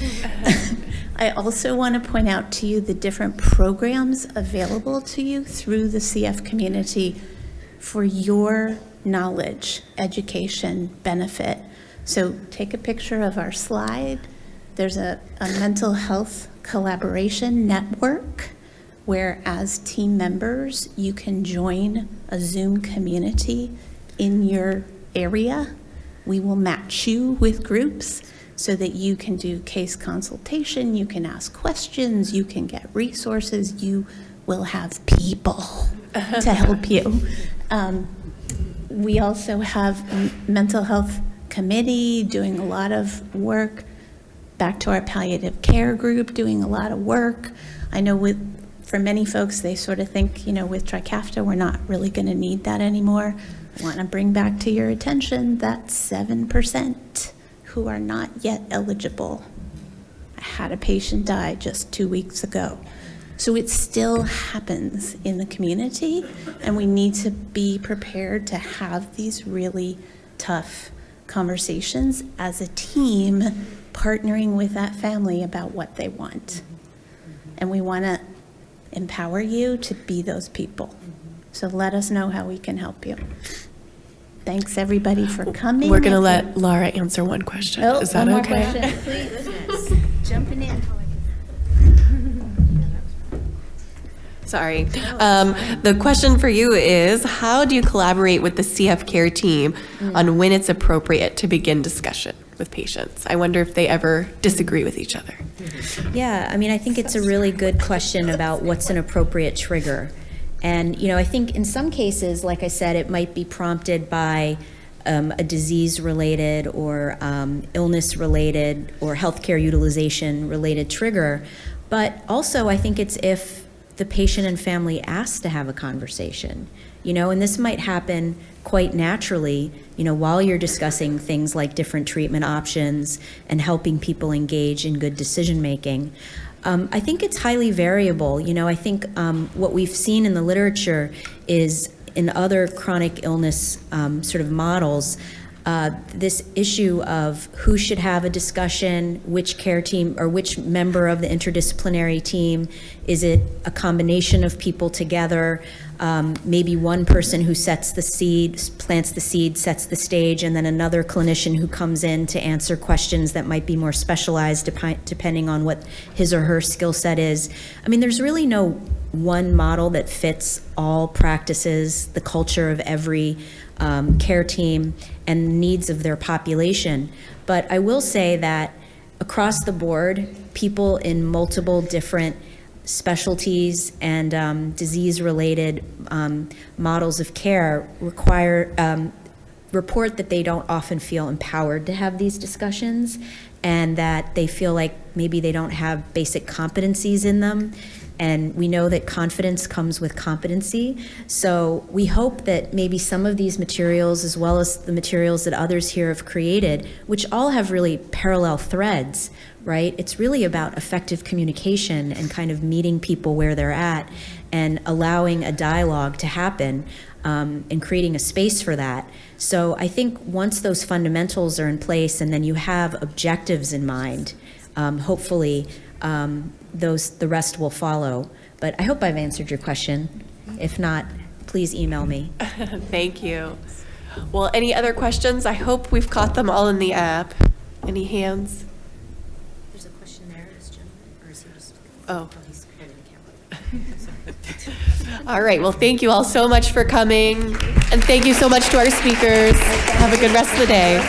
Speaker 9: I also want to point out to you the different programs available to you through the CF community for your knowledge, education, benefit. So take a picture of our slide. There's a mental health collaboration network where as team members, you can join a Zoom community in your area. We will match you with groups so that you can do case consultation, you can ask questions, you can get resources, you will have people to help you. We also have a mental health committee doing a lot of work, back to our palliative care group doing a lot of work. I know for many folks, they sort of think, with Trikafta, we're not really going to need that anymore. I want to bring back to your attention that 7% who are not yet eligible. I had a patient die just 2 weeks ago. So it still happens in the community, and we need to be prepared to have these really tough conversations as a team, partnering with that family about what they want. And we want to empower you to be those people. So let us know how we can help you. Thanks, everybody, for coming.
Speaker 1: We're going to let Laura answer one question.
Speaker 9: Oh,
Speaker 1: Is that
Speaker 9: one more
Speaker 1: okay?
Speaker 9: question, please. Jumping in.
Speaker 1: Sorry. The question for you is, how do you collaborate with the CF care team on when it's appropriate to begin discussion with patients? I wonder if they ever disagree with each other.
Speaker 8: Yeah, I think it's a really good question about what's an appropriate trigger. And, I think in some cases, like I said, it might be prompted by a disease-related or illness-related or healthcare utilization-related trigger. But also, I think it's if the patient and family asks to have a conversation, and this might happen quite naturally, while you're discussing things like different treatment options and helping people engage in good decision-making. I think it's highly variable. I think what we've seen in the literature is in other chronic illness sort of models, this issue of who should have a discussion, which care team or which member of the interdisciplinary team. Is it a combination of people together? Maybe one person who sets the seed, plants the seed, sets the stage, and then another clinician who comes in to answer questions that might be more specialized depending on what his or her skill set is. There's really no one model that fits all practices, the culture of every care team, and the needs of their population. But I will say that across the board, people in multiple different specialties and disease-related models of care report that they don't often feel empowered to have these discussions. and that they feel like maybe they don't have basic competencies in them. And we know that confidence comes with competency. So we hope that maybe some of these materials, as well as the materials that others here have created, which all have really parallel threads, right? It's really about effective communication and kind of meeting people where they're at and allowing a dialogue to happen, and creating a space for that. So I think once those fundamentals are in place and then you have objectives in mind, hopefully the rest will follow. But I hope I've answered your question. If not, please email me.
Speaker 1: Thank you. Well, any other questions? I hope we've caught them all in the app. Any hands?
Speaker 8: There's a question there, this gentleman, or is he just?
Speaker 1: Oh.
Speaker 8: He's holding the camera.
Speaker 1: All right. Well, thank you all so much for coming. And thank you so much to our speakers. Have a good rest of the day.